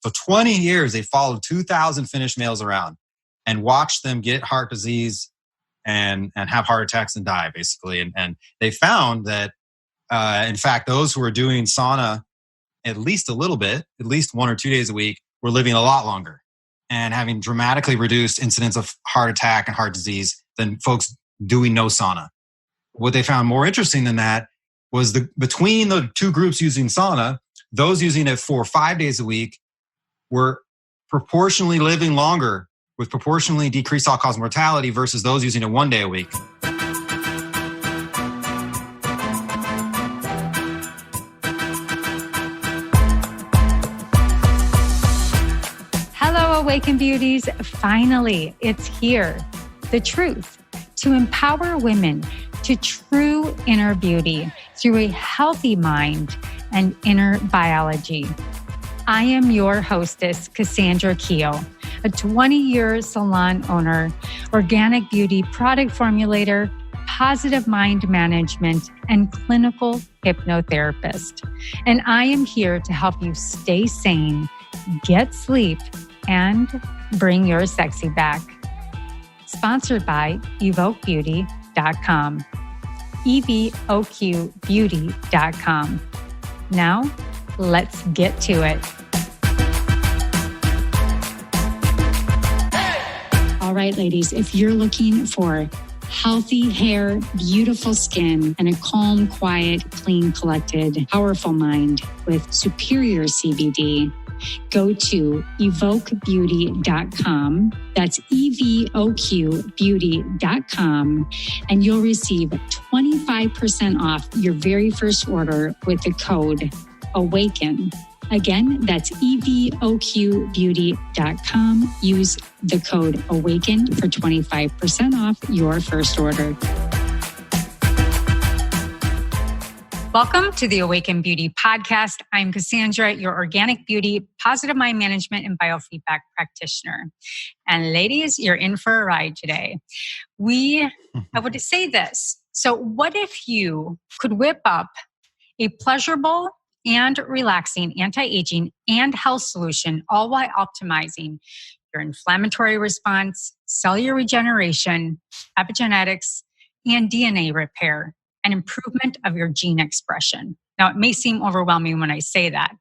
So 20 years, they followed 2,000 Finnish males around and watched them get heart disease and have heart attacks and die, basically. And they found that, in fact, those who were doing sauna at least a little bit, at least 1 or 2 days a week, were living a lot longer and having dramatically reduced incidence of heart attack and heart disease than folks doing no sauna. What they found more interesting than that was between the two groups using sauna, those using it for 5 days a week were proportionally living longer with proportionally decreased all-cause mortality versus those using it 1 day a week. Hello, Awaken Beauties. Finally, it's here. The truth to empower women to true inner beauty through a healthy mind and inner biology. I am your hostess, Cassandra Keogh, a 20-year salon owner, organic beauty product formulator, positive mind management, and clinical hypnotherapist. And I am here to help you stay sane, get sleep, and bring your sexy back. Sponsored by evoquebeauty.com. evoquebeauty.com. Now, let's get to it. All right, ladies, if you're looking for healthy hair, beautiful skin, and a calm, quiet, clean, collected, powerful mind with superior CBD, go to evoquebeauty.com. That's evoquebeauty.com. And you'll receive 25% off your very first order with the code AWAKEN. Again, that's evoquebeauty.com. Use the code AWAKEN for 25% off your first order. Welcome to the Awaken Beauty Podcast. I'm Cassandra, your organic beauty, positive mind management, and biofeedback practitioner. And ladies, you're in for a ride today. I would say this. So what if you could whip up a pleasurable and relaxing anti-aging and health solution, all while optimizing your inflammatory response, cellular regeneration, epigenetics, and DNA repair, and improvement of your gene expression. Now, it may seem overwhelming when I say that,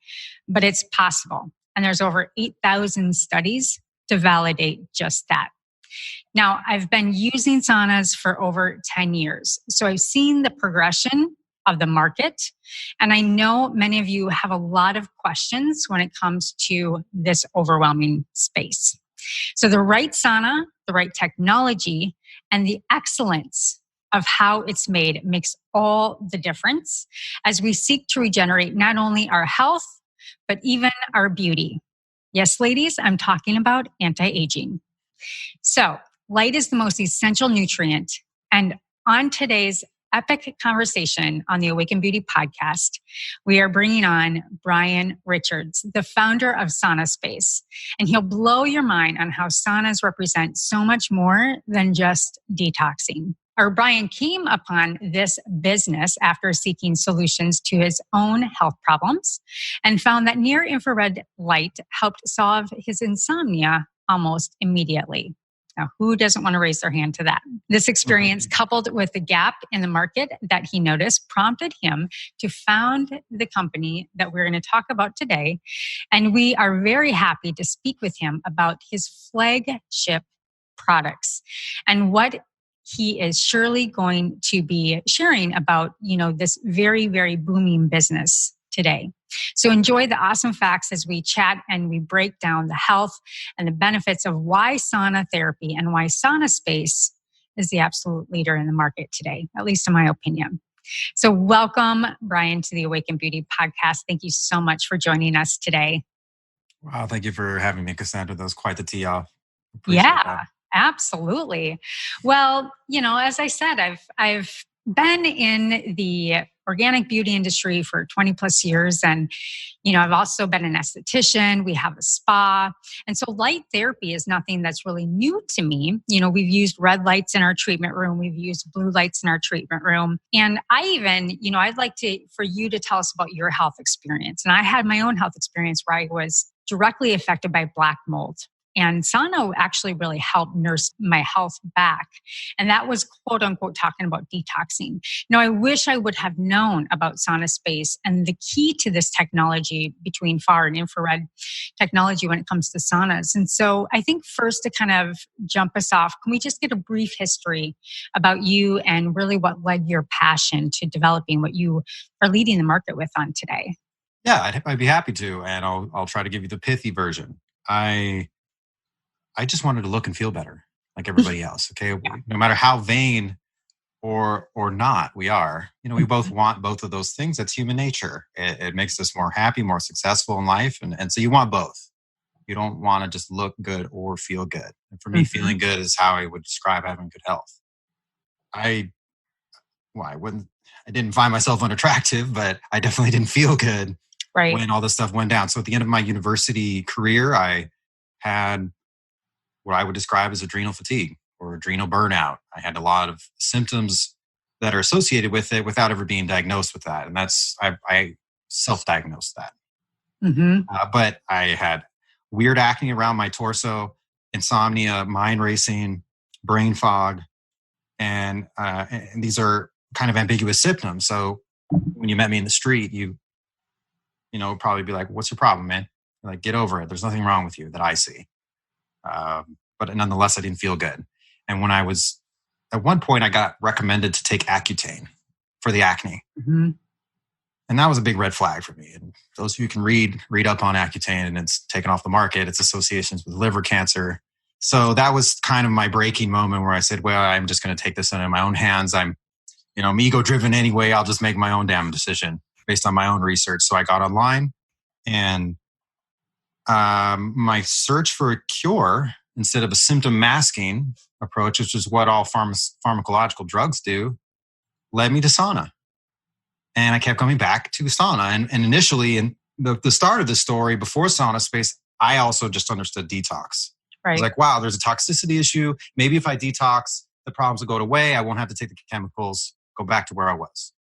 but it's possible. And there's over 8,000 studies to validate just that. Now, I've been using saunas for over 10 years. So I've seen the progression of the market. And I know many of you have a lot of questions when it comes to this overwhelming space. So the right sauna, the right technology, and the excellence of how it's made makes all the difference as we seek to regenerate not only our health, but even our beauty. Yes, ladies, I'm talking about anti-aging. So light is the most essential nutrient. And on today's epic conversation on the Awaken Beauty podcast, we are bringing on Brian Richards, the founder of Sauna Space. And he'll blow your mind on how saunas represent so much more than just detoxing. Brian came upon this business after seeking solutions to his own health problems and found that near infrared light helped solve his insomnia almost immediately. Now, who doesn't want to raise their hand to that? This experience, coupled with the gap in the market that he noticed, prompted him to found the company that we're going to talk about today. And we are very happy to speak with him about his flagship products and what he is surely going to be sharing about, this very, very booming business today. So enjoy the awesome facts as we chat and we break down the health and the benefits of why sauna therapy and why Sauna Space is the absolute leader in the market today, at least in my opinion. So welcome, Brian, to the Awaken Beauty podcast. Thank you so much for joining us today. Wow, thank you for having me, Cassandra. That was quite the tee off. Appreciate that. Absolutely. Well, as I said, I've been in the organic beauty industry for 20 plus years. And, I've also been an esthetician. We have a spa. And so light therapy is nothing that's really new to me. We've used red lights in our treatment room. We've used blue lights in our treatment room. And I even, I'd like for you to tell us about your health experience. And I had my own health experience where I was directly affected by black mold. And sauna actually really helped nurse my health back. And that was quote unquote talking about detoxing. Now, I wish I would have known about Sauna Space and the key to this technology between far and infrared technology when it comes to saunas. And so I think first to kind of jump us off, can we just get a brief history about you and really what led your passion to developing what you are leading the market with on today? Yeah, I'd be happy to. And I'll try to give you the pithy version. I just wanted to look and feel better like everybody else. Okay. Yeah. No matter how vain or not we are, we both want both of those things. That's human nature. It makes us more happy, more successful in life. And so you want both. You don't want to just look good or feel good. And for me, feeling good is how I would describe having good health. I didn't find myself unattractive, but I definitely didn't feel good when all this stuff went down. So at the end of my university career, I had what I would describe as adrenal fatigue or adrenal burnout. I had a lot of symptoms that are associated with it without ever being diagnosed with that. And I self-diagnosed that. But I had weird acne around my torso, insomnia, mind racing, brain fog. And these are kind of ambiguous symptoms. So when you met me in the street, you probably be like, what's your problem, man? Like, get over it. There's nothing wrong with you that I see. But nonetheless, I didn't feel good. And at one point, I got recommended to take Accutane for the acne. And that was a big red flag for me. And those of you can read up on Accutane, and it's taken off the market. Its associations with liver cancer. So that was kind of my breaking moment where I said, well, I'm just going to take this into my own hands. I'm ego driven anyway. I'll just make my own damn decision based on my own research. So I got online, and my search for a cure instead of a symptom masking approach, which is what all pharmacological drugs do, led me to sauna. And I kept coming back to sauna. And initially, in the start of the story, before Sauna Space, I also just understood detox. I was like, wow, there's a toxicity issue. Maybe if I detox, the problems will go away. I won't have to take the chemicals, go back to where I was.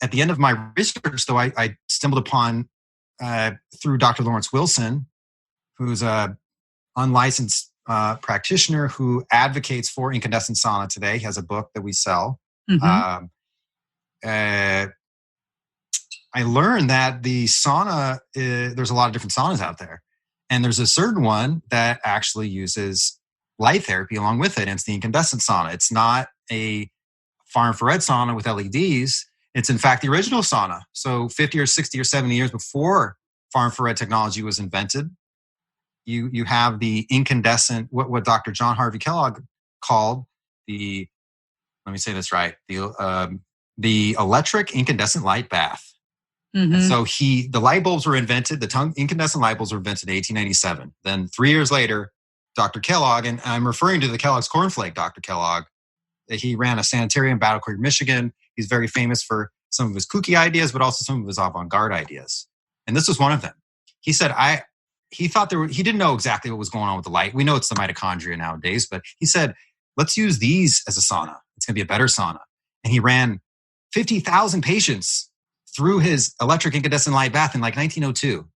At the end of my research, though, I stumbled upon, through Dr. Lawrence Wilson, who's a unlicensed practitioner who advocates for incandescent sauna today. He has a book that we sell. I learned that the sauna, there's a lot of different saunas out there. And there's a certain one that actually uses light therapy along with it. And it's the incandescent sauna. It's not a far infrared sauna with LEDs. It's in fact the original sauna. So 50 or 60 or 70 years before far infrared technology was invented, you have the incandescent, what Dr. John Harvey Kellogg called the, let me say this right, the electric incandescent light bath. And so the light bulbs were invented, the incandescent light bulbs were invented in 1897. Then 3 years later, Dr. Kellogg, and I'm referring to the Kellogg's Cornflake, Dr. Kellogg, he ran a sanitarium in Battle Creek, Michigan. He's very famous for some of his kooky ideas, but also some of his avant-garde ideas. And this was one of them. He said, he didn't know exactly what was going on with the light. We know it's the mitochondria nowadays, but he said, let's use these as a sauna. It's going to be a better sauna. And he ran 50,000 patients through his electric incandescent light bath in like 1902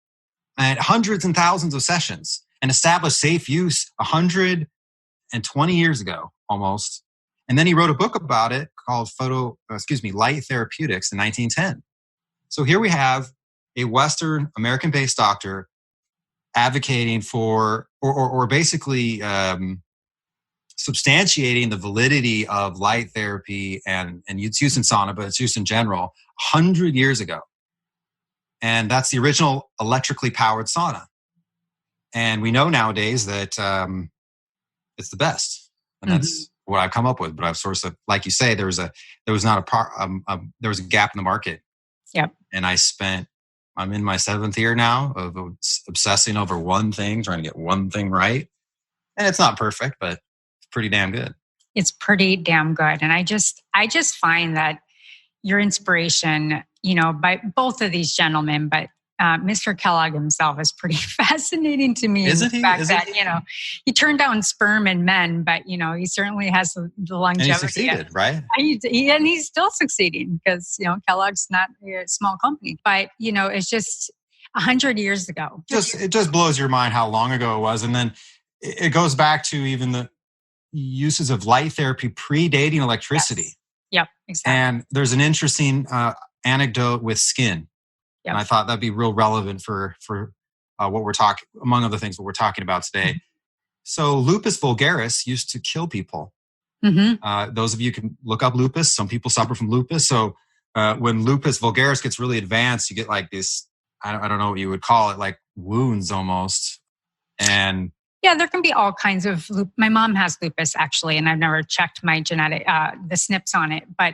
and hundreds and thousands of sessions and established safe use 120 years ago almost. And then he wrote a book about it called Light Therapeutics in 1910. So here we have a Western American-based doctor advocating for, or basically substantiating the validity of light therapy and its use in sauna, but its use in general, 100 years ago. And that's the original electrically powered sauna. And we know nowadays that it's the best. And that's what I've come up with. But I've sort of, like you say, there was a gap in the market. Yep. And I'm in my 7th year now of obsessing over one thing, trying to get one thing right. And it's not perfect, but it's pretty damn good. It's pretty damn good. And I just find that your inspiration, by both of these gentlemen, but Mr. Kellogg himself is pretty fascinating to me. Isn't he? The fact that, he turned down sperm in men, but, he certainly has the longevity. And he succeeded, right? And he's still succeeding because, Kellogg's not a small company. But, it's just, 100 years ago. It just blows your mind how long ago it was. And then it goes back to even the uses of light therapy predating electricity. Yes. Yep, exactly. And there's an interesting anecdote with skin. Yep. And I thought that'd be real relevant for what we're talking, among other things, what we're talking about today. Mm-hmm. So lupus vulgaris used to kill people. Mm-hmm. Those of you can look up lupus. Some people suffer from lupus. So when lupus vulgaris gets really advanced, you get like this, I don't know what you would call it, like wounds almost. And yeah, there can be all kinds of my mom has lupus actually, and I've never checked my genetic, the SNPs on it. But,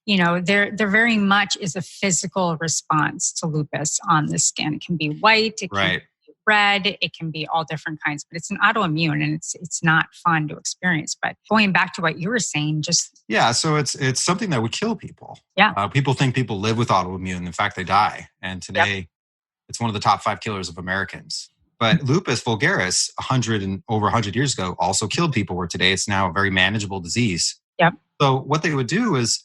there very much is a physical response to lupus on the skin. It can be white, it can be red, it can be all different kinds, but it's an autoimmune and it's not fun to experience. But going back to what you were saying, so it's something that would kill people. Yeah. People think people live with autoimmune. In fact, they die. And today it's one of the top 5 killers of Americans. But lupus vulgaris, over 100 years ago, also killed people, where today it's now a very manageable disease. Yep. So what they would do is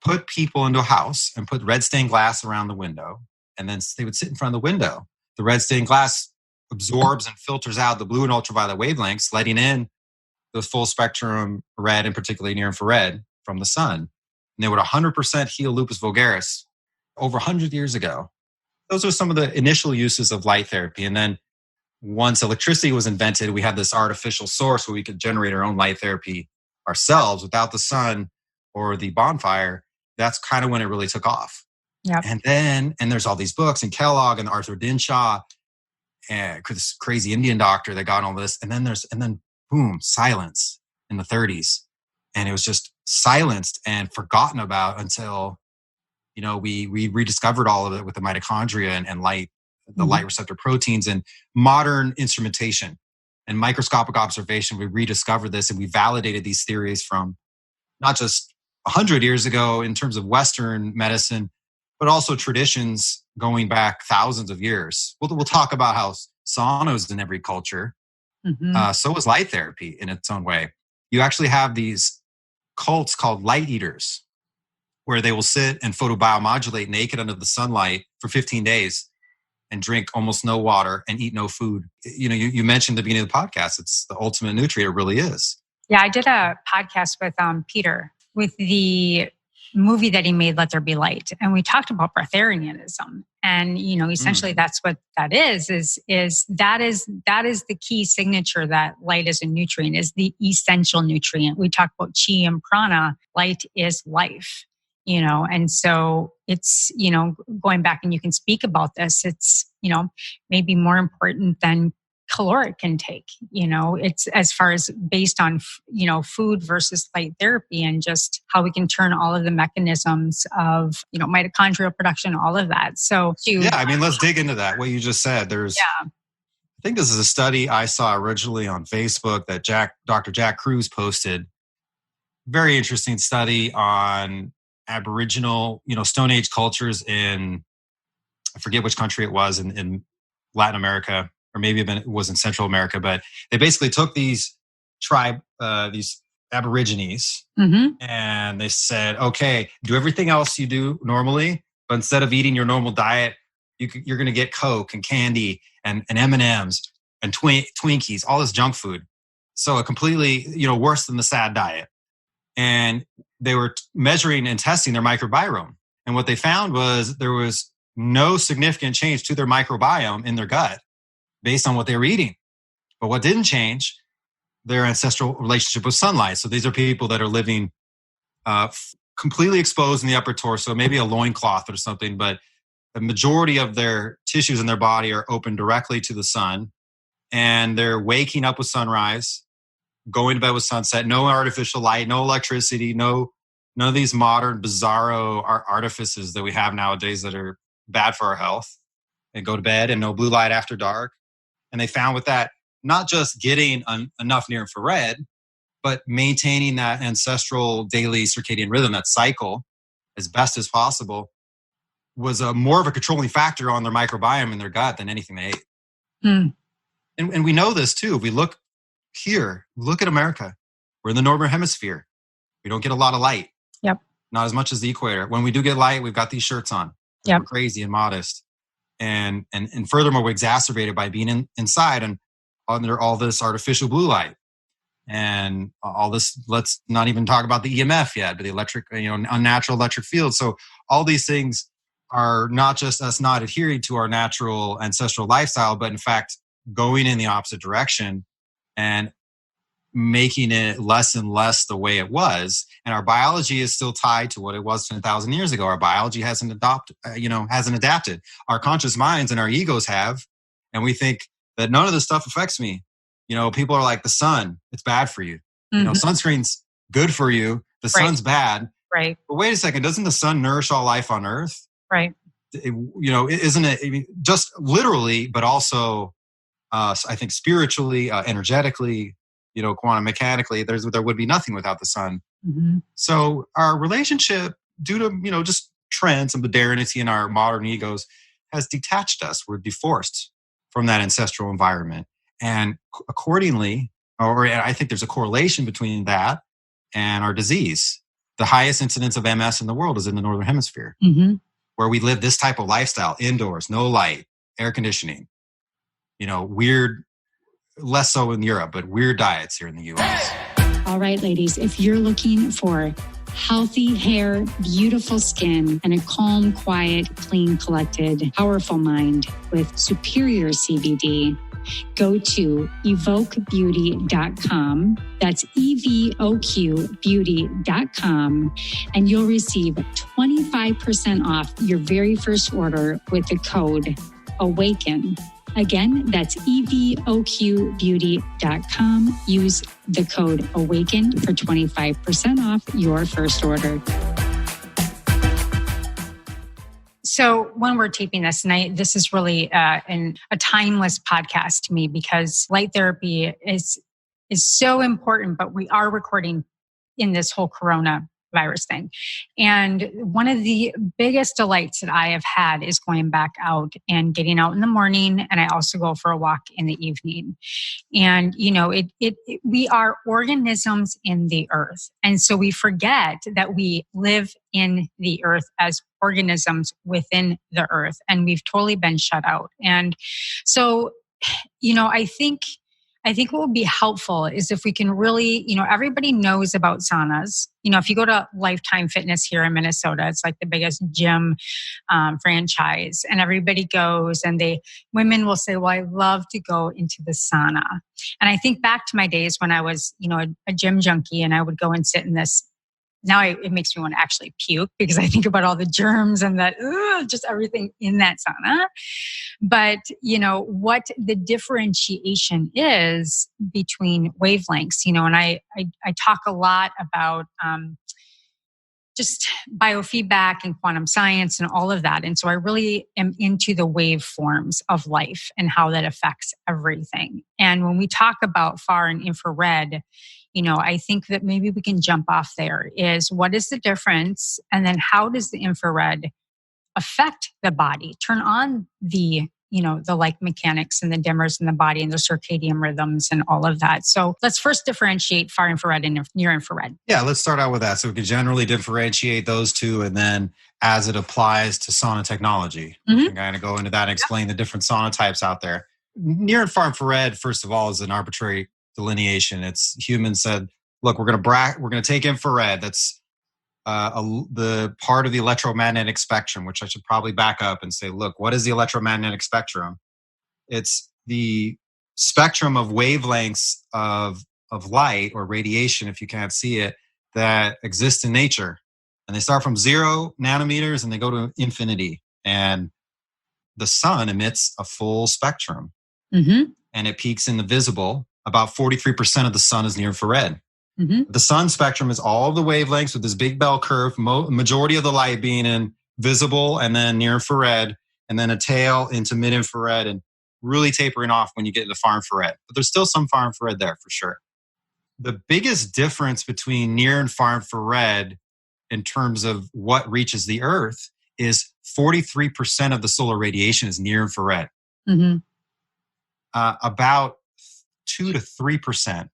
put people into a house and put red stained glass around the window. And then they would sit in front of the window. The red stained glass absorbs and filters out the blue and ultraviolet wavelengths, letting in the full spectrum red and particularly near infrared from the sun. And they would 100% heal lupus vulgaris over 100 years ago. Those are some of the initial uses of light therapy. And then once electricity was invented, we had this artificial source where we could generate our own light therapy ourselves without the sun or the bonfire. That's kind of when it really took off. Yep. And there's all these books, and Kellogg and Arthur Dinshaw, and this crazy Indian doctor that got all this. And then boom, silence in the 30s. And it was just silenced and forgotten about until, we rediscovered all of it with the mitochondria and light. The light receptor proteins and modern instrumentation and microscopic observation. We rediscovered this and we validated these theories from not just 100 years ago in terms of Western medicine, but also traditions going back thousands of years. We'll talk about how sauna is in every culture. Mm-hmm. So is light therapy in its own way. You actually have these cults called light eaters, where they will sit and photobiomodulate naked under the sunlight for 15 days. And drink almost no water and eat no food. You mentioned at the beginning of the podcast, it's the ultimate nutrient. It really is. Yeah, I did a podcast with Peter with the movie that he made, Let There Be Light. And we talked about breatharianism. And, essentially that's what that is that is the key signature that light is a nutrient, is the essential nutrient. We talk about chi and prana. Light is life. And so it's, going back, and you can speak about this, it's, maybe more important than caloric intake. It's as far as based on, food versus light therapy, and just how we can turn all of the mechanisms of, mitochondrial production, all of that. So let's dig into that. What you just said, I think this is a study I saw originally on Facebook that Dr. Jack Cruz posted. Very interesting study on Aboriginal, Stone Age cultures in, I forget which country it was in Latin America, or maybe it was in Central America, but they basically took these Aborigines, and they said, okay, do everything else you do normally, but instead of eating your normal diet, you're going to get Coke and candy and M&Ms and Twinkies, all this junk food. So a completely, worse than the SAD diet. And they were measuring and testing their microbiome. And what they found was there was no significant change to their microbiome in their gut based on what they were eating. But what didn't change, their ancestral relationship with sunlight. So these are people that are living completely exposed in the upper torso, maybe a loincloth or something, but the majority of their tissues in their body are open directly to the sun. And they're waking up with sunrise, going to bed with sunset, no artificial light, no electricity, none of these modern bizarro artifices that we have nowadays that are bad for our health. They go to bed and no blue light after dark. And they found with that, not just getting enough near infrared, but maintaining that ancestral daily circadian rhythm, that cycle, as best as possible, was more of a controlling factor on their microbiome in their gut than anything they ate. Mm. And we know this too. If we look here, look at America. We're in the northern hemisphere. We don't get a lot of light. Yep. Not as much as the equator. When we do get light, we've got these shirts on. Yep. We're crazy and modest. And furthermore, we're exacerbated by being inside and under all this artificial blue light and all this. Let's not even talk about the EMF yet, but the electric, unnatural electric field. So all these things are not just us not adhering to our natural ancestral lifestyle, but in fact going in the opposite direction and making it less and less the way it was. And our biology is still tied to what it was 10,000 years ago. Our biology hasn't adapted. Our conscious minds and our egos have, and we think that none of this stuff affects me. People are like, the sun, it's bad for you. Mm-hmm. Sunscreen's good for you. The sun's bad. Right. But wait a second, doesn't the sun nourish all life on Earth? Right. Isn't it? I mean, just literally, but also, I think spiritually, energetically, quantum mechanically, there would be nothing without the sun. Mm-hmm. So our relationship, due to, just trends and modernity in our modern egos, has detached us. We're divorced from that ancestral environment. And accordingly, or I think there's a correlation between that and our disease. The highest incidence of MS in the world is in the Northern Hemisphere, mm-hmm. where we live this type of lifestyle, indoors, no light, air conditioning, weird, less so in Europe, but weird diets here in the US. All right, ladies, if you're looking for healthy hair, beautiful skin, and a calm, quiet, clean, collected, powerful mind with superior CBD, go to evokebeauty.com. That's EVOQbeauty.com. And you'll receive 25% off your very first order with the code AWAKEN. Again, that's EVOQbeauty.com. Use the code AWAKEN for 25% off your first order. So when we're taping this tonight, this is really a timeless podcast to me because light therapy is so important, but we are recording in this whole coronavirus thing. And one of the biggest delights that I have had is going back out and getting out in the morning. And I also go for a walk in the evening. And, we are organisms in the earth. And so we forget that we live in the earth as organisms within the earth. And we've totally been shut out. And so, I think what would be helpful is if we can really, everybody knows about saunas. If you go to Lifetime Fitness here in Minnesota, it's like the biggest gym franchise, and everybody goes, and women will say, "Well, I love to go into the sauna." And I think back to my days when I was, a gym junkie, and I would go and sit in this. Now it makes me want to actually puke because I think about all the germs and that, just everything in that sauna. But, what the differentiation is between wavelengths, and I talk a lot about just biofeedback and quantum science and all of that. And so I really am into the waveforms of life and how that affects everything. And when we talk about far and infrared, I think that maybe we can jump off there is what is the difference? And then how does the infrared affect the body, turn on the light mechanics and the dimmers in the body and the circadian rhythms and all of that. So let's first differentiate far infrared and near infrared. Yeah, let's start out with that. So we can generally differentiate those two. And then as it applies to sauna technology, I'm going to go into that and explain the different sauna types out there. Near and far infrared, first of all, is an arbitrary delineation. It's humans said, look, we're going to take infrared. That's the part of the electromagnetic spectrum, which I should probably back up and say, look, what is the electromagnetic spectrum? It's the spectrum of wavelengths of light or radiation, if you can't see it, that exist in nature. And they start from 0 nanometers and they go to infinity. And the sun emits a full spectrum. And it peaks in the visible. About 43% of the sun is near infrared. The sun spectrum is all the wavelengths with this big bell curve, majority of the light being in visible and then near infrared, and then a tail into mid infrared and really tapering off when you get into far infrared. But there's still some far infrared there for sure. The biggest difference between near and far infrared in terms of what reaches the earth is 43% of the solar radiation is near infrared. About 2 to 3%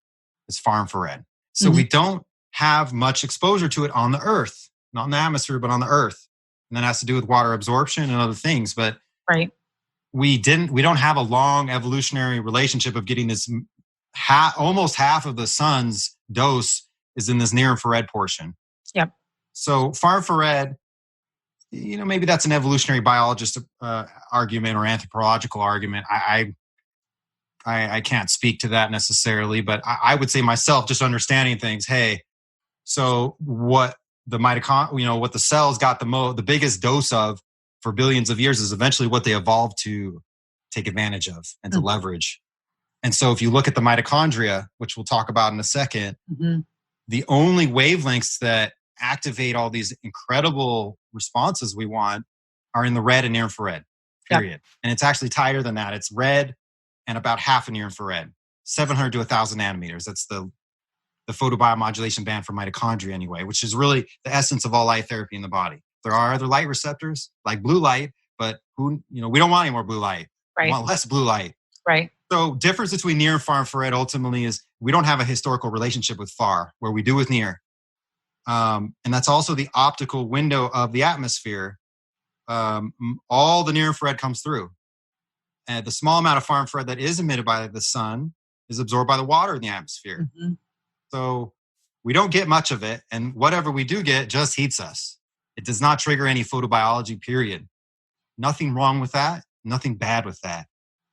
is far infrared. So we don't have much exposure to it on the earth, not in the atmosphere, but on the earth. And that has to do with water absorption and other things. But we don't have a long evolutionary relationship of getting this almost half of the sun's dose is in this near infrared portion. Yep. So far infrared, maybe that's an evolutionary biologist argument or anthropological argument. I can't speak to that necessarily, but I would say myself, just understanding things. Hey, so what the what the cells got the biggest dose of for billions of years is eventually what they evolved to take advantage of and to leverage. And so if you look at the mitochondria, which we'll talk about in a second, the only wavelengths that activate all these incredible responses we want are in the red and near infrared, period. Yep. And it's actually tighter than that. It's red and about half a near infrared, 700 to 1,000 nanometers. That's the photobiomodulation band for mitochondria anyway, which is really the essence of all light therapy in the body. There are other light receptors like blue light, but we don't want any more blue light. Right. We want less blue light. Right. So difference between near and far infrared ultimately is we don't have a historical relationship with far where we do with near. And that's also the optical window of the atmosphere. All the near infrared comes through. And the small amount of far infrared that is emitted by the sun is absorbed by the water in the atmosphere. Mm-hmm. So we don't get much of it. And whatever we do get just heats us. It does not trigger any photobiology, period. Nothing wrong with that. Nothing bad with that.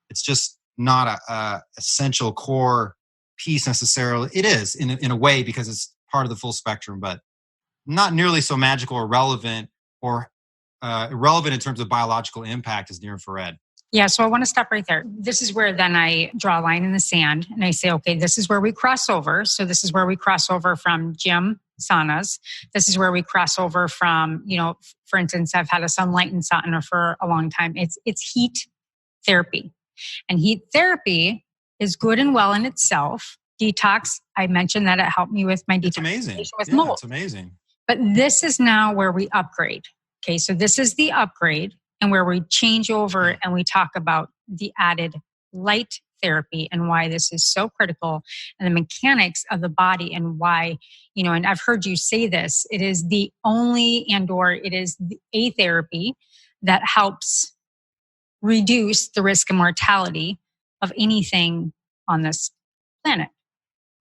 It's just not a essential core piece necessarily. It is in a way because it's part of the full spectrum, but not nearly so magical or relevant or irrelevant in terms of biological impact as near infrared. Yeah, so I want to stop right there. This is where then I draw a line in the sand and I say, okay, this is where we cross over. So this is where we cross over from gym saunas. This is where we cross over from, for instance, I've had a sunlightened sauna for a long time. It's heat therapy. And heat therapy is good and well in itself. Detox, I mentioned that it helped me with my detoxification with mold. It's amazing. But this is now where we upgrade. Okay, so this is the upgrade and where we change over and we talk about the added light therapy and why this is so critical and the mechanics of the body and why, and I've heard you say this, it is the only it is a therapy that helps reduce the risk of mortality of anything on this planet.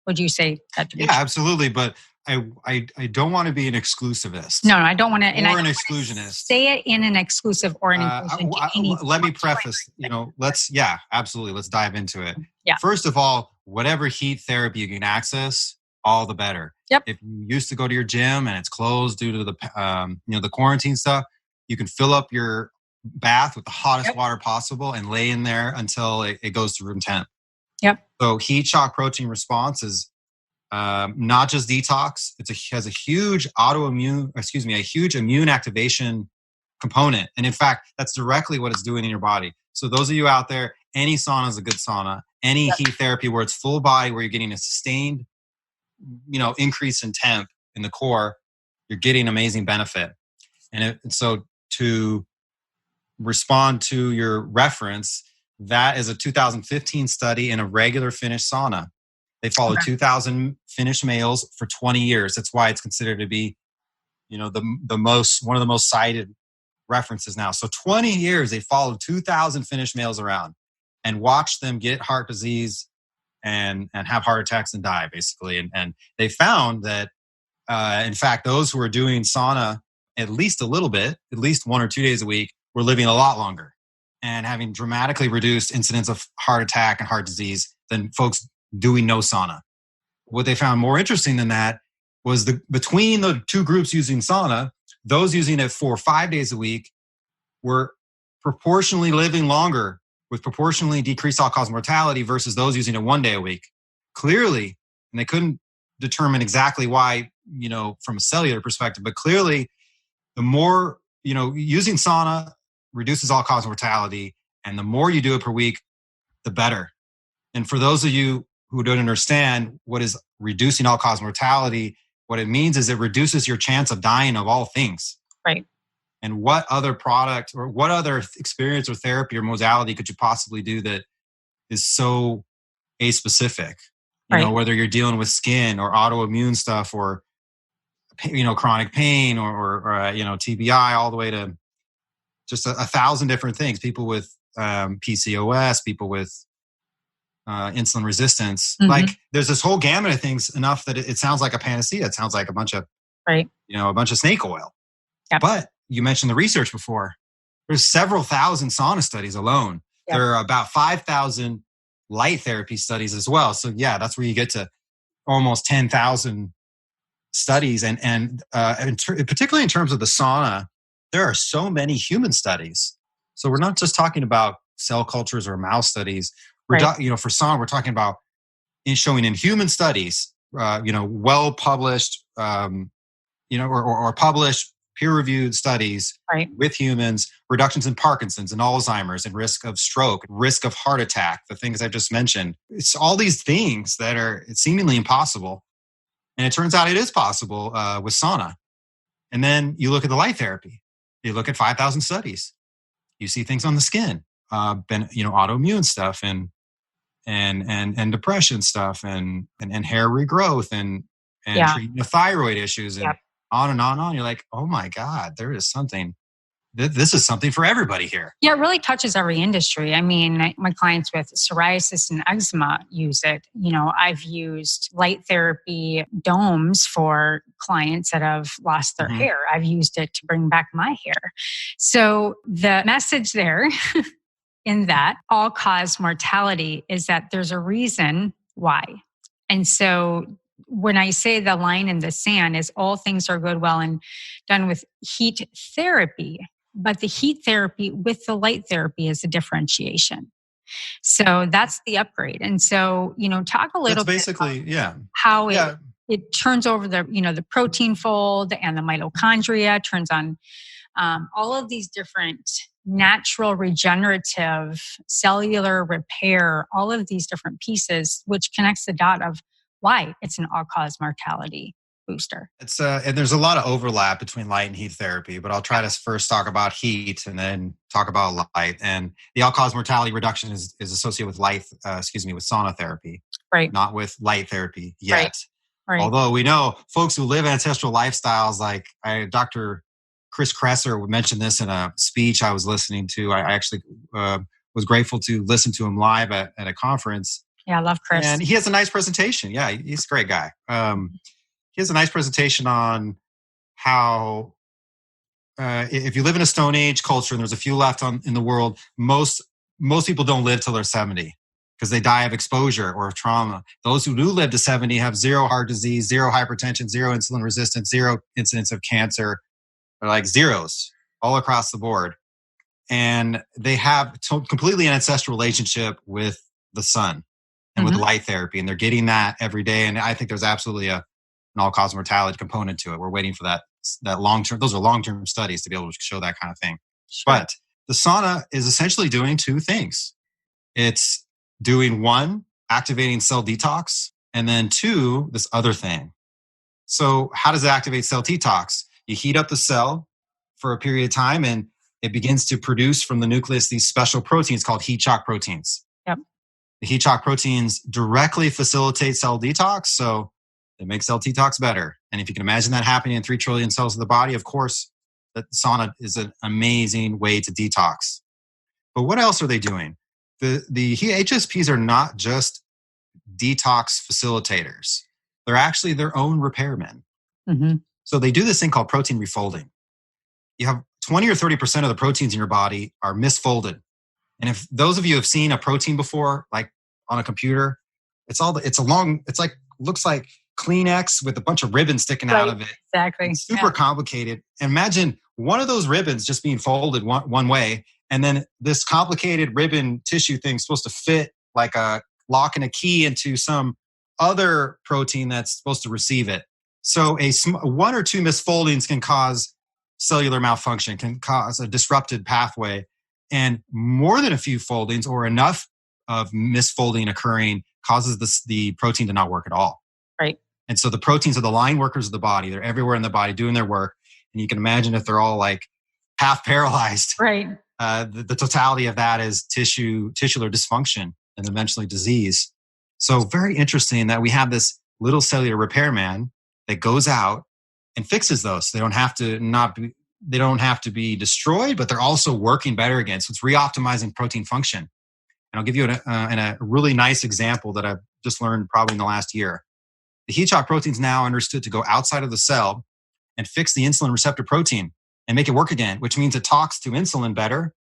Would you say that to be true? Yeah, absolutely. But I don't want to be an exclusivist. No, I don't want to. Or an exclusionist. Say it in an exclusive or an inclusion. Let me preface, absolutely. Let's dive into it. Yeah. First of all, whatever heat therapy you can access, all the better. Yep. If you used to go to your gym and it's closed due to the, the quarantine stuff, you can fill up your bath with the hottest water possible and lay in there until it goes to room temp. Yep. So heat shock protein response is not just detox. Has a huge a huge immune activation component. And in fact, that's directly what it's doing in your body. So those of you out there, any sauna is a good sauna. Any heat therapy where it's full body, where you're getting a sustained, increase in temp in the core, you're getting amazing benefit. And so to respond to your reference, that is a 2015 study in a regular Finnish sauna. They followed 2,000 Finnish males for 20 years. That's why it's considered to be, one of the most cited references now. So 20 years, they followed 2,000 Finnish males around and watched them get heart disease and have heart attacks and die, basically. And they found that, in fact, those who were doing sauna at least a little bit, at least 1 or 2 days a week, were living a lot longer and having dramatically reduced incidence of heart attack and heart disease than folks doing no sauna. What they found more interesting than that was between the two groups using sauna, those using it for 5 days a week were proportionally living longer with proportionally decreased all-cause mortality versus those using it 1 day a week. Clearly, and they couldn't determine exactly why, from a cellular perspective, but clearly the more, using sauna reduces all-cause mortality, and the more you do it per week, the better. And for those of you who don't understand what is reducing all-cause mortality, what it means is it reduces your chance of dying of all things. Right. And what other product or what other experience or therapy or modality could you possibly do that is so aspecific? Whether you're dealing with skin or autoimmune stuff or, chronic pain or TBI, all the way to just 1,000 different things. People with PCOS, people with insulin resistance. Mm-hmm. Like there's this whole gamut of things enough that it sounds like a panacea. It sounds like a bunch of, right. a bunch of snake oil. Yep. But you mentioned the research before. There's several thousand sauna studies alone. Yep. There are about 5,000 light therapy studies as well. So yeah, that's where you get to almost 10,000 studies. And particularly in terms of the sauna, there are so many human studies. So we're not just talking about cell cultures or mouse studies. We're right. For sauna, we're talking about showing in human studies, well published, or published peer-reviewed studies right. with humans, reductions in Parkinson's and Alzheimer's and risk of stroke, risk of heart attack, the things I just mentioned. It's all these things that are seemingly impossible. And it turns out it is possible with sauna. And then you look at the light therapy. You look at 5,000 studies. You see things on the skin, autoimmune stuff and depression stuff and hair regrowth and treating the thyroid issues and on and on and on. You're like, oh my God, there is something. This is something for everybody here. Yeah, it really touches every industry. I mean, my clients with psoriasis and eczema use it. I've used light therapy domes for clients that have lost their hair. I've used it to bring back my hair. So the message there in that all-cause mortality is that there's a reason why. And so when I say the line in the sand is all things are good, well, and done with heat therapy, but the heat therapy with the light therapy is a differentiation. So that's the upgrade. And so, talk a little bit about how it turns over the protein fold and the mitochondria, turns on all of these different natural regenerative cellular repair, all of these different pieces, which connects the dot of why it's an all-cause mortality booster. It's and there's a lot of overlap between light and heat therapy, but I'll try to first talk about heat and then talk about light. And the all-cause mortality reduction is associated with with sauna therapy, right? Not with light therapy yet. Right. Although we know folks who live ancestral lifestyles, like Dr. Chris Kresser mentioned this in a speech I was listening to. I actually was grateful to listen to him live at a conference. Yeah, I love Chris. And he has a nice presentation. Yeah, he's a great guy. He has a nice presentation on how if you live in a Stone Age culture, and there's a few left in the world, most people don't live till they're 70 because they die of exposure or of trauma. Those who do live to 70 have zero heart disease, zero hypertension, zero insulin resistance, zero incidence of cancer. They're like zeros all across the board. And they have completely an ancestral relationship with the sun and with light therapy. And they're getting that every day. And I think there's absolutely an all-cause mortality component to it. We're waiting for that long-term. Those are long-term studies to be able to show that kind of thing. Sure. But the sauna is essentially doing two things. It's doing one, activating cell detox, and then two, this other thing. So how does it activate cell detox? You heat up the cell for a period of time and it begins to produce from the nucleus these special proteins called heat shock proteins. Yep. The heat shock proteins directly facilitate cell detox, so they make cell detox better. And if you can imagine that happening in 3 trillion cells of the body, of course, that sauna is an amazing way to detox. But what else are they doing? The HSPs are not just detox facilitators. They're actually their own repairmen. Mm-hmm. So they do this thing called protein refolding. You have 20 or 30% of the proteins in your body are misfolded. And if those of you have seen a protein before, like on a computer, looks like Kleenex with a bunch of ribbons sticking out of it. Exactly. It's super complicated. Imagine one of those ribbons just being folded one way, and then this complicated ribbon tissue thing is supposed to fit like a lock and a key into some other protein that's supposed to receive it. So one or two misfoldings can cause cellular malfunction, can cause a disrupted pathway. And more than a few foldings or enough of misfolding occurring causes the protein to not work at all. Right. And so the proteins are the line workers of the body. They're everywhere in the body doing their work. And you can imagine if they're all like half paralyzed. Right. The totality of that is tisular dysfunction and eventually disease. So very interesting that we have this little cellular repairman that goes out and fixes those. So they don't have to they don't have to be destroyed, but they're also working better again. So it's reoptimizing protein function. And I'll give you a really nice example that I've just learned probably in the last year. The heat shock protein is now understood to go outside of the cell and fix the insulin receptor protein and make it work again, which means it talks to insulin better,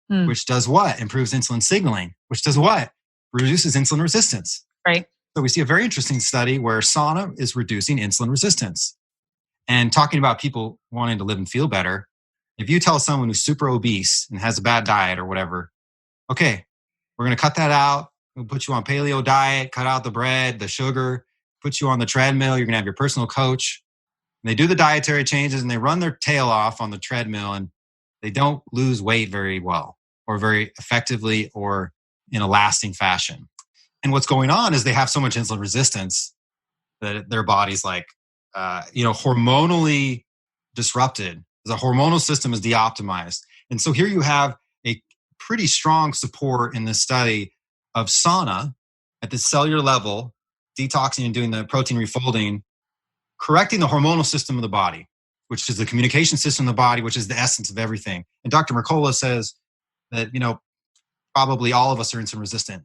which does what? Improves insulin signaling, which does what? Reduces insulin resistance. Right. So we see a very interesting study where sauna is reducing insulin resistance. And talking about people wanting to live and feel better, if you tell someone who's super obese and has a bad diet or whatever, okay, we're going to cut that out. We'll put you on paleo diet, cut out the bread, the sugar, put you on the treadmill. You're going to have your personal coach. And they do the dietary changes and they run their tail off on the treadmill and they don't lose weight very well or very effectively or in a lasting fashion. And what's going on is they have so much insulin resistance that their body's like, hormonally disrupted. The hormonal system is de-optimized. And so here you have a pretty strong support in this study of sauna at the cellular level, detoxing and doing the protein refolding, correcting the hormonal system of the body, which is the communication system of the body, which is the essence of everything. And Dr. Mercola says that, probably all of us are insulin resistant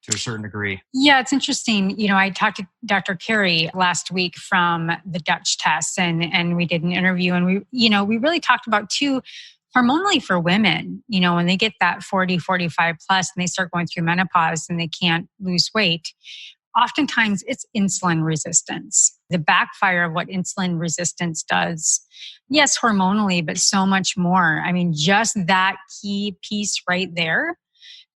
to a certain degree. Yeah, it's interesting. I talked to Dr. Carey last week from the Dutch test and we did an interview and we really talked about too, hormonally for women, when they get that 40, 45 plus and they start going through menopause and they can't lose weight, oftentimes it's insulin resistance. The backfire of what insulin resistance does, yes, hormonally, but so much more. I mean, just that key piece right there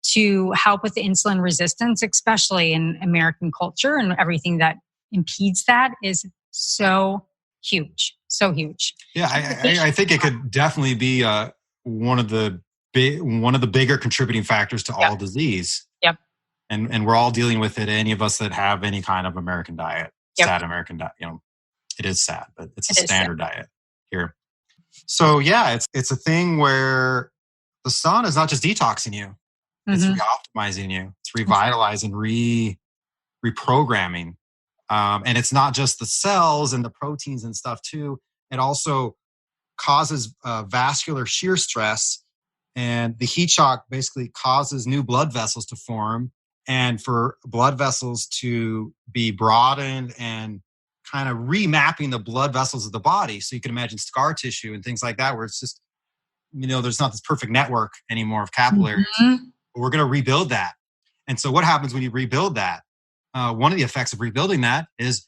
to help with the insulin resistance, especially in American culture and everything that impedes that is so huge, so huge. Yeah, I think it could definitely be one of the bigger contributing factors to all disease. Yep. And we're all dealing with it. Any of us that have any kind of American diet, sad American diet, it is sad, but it's a standard diet here. So yeah, it's a thing where the sauna is not just detoxing you. It's reoptimizing you. It's revitalizing, reprogramming. And it's not just the cells and the proteins and stuff too. It also causes vascular shear stress. And the heat shock basically causes new blood vessels to form. And for blood vessels to be broadened and kind of remapping the blood vessels of the body. So you can imagine scar tissue and things like that, where it's just, there's not this perfect network anymore of capillaries. We're going to rebuild that. And so what happens when you rebuild that? One of the effects of rebuilding that is,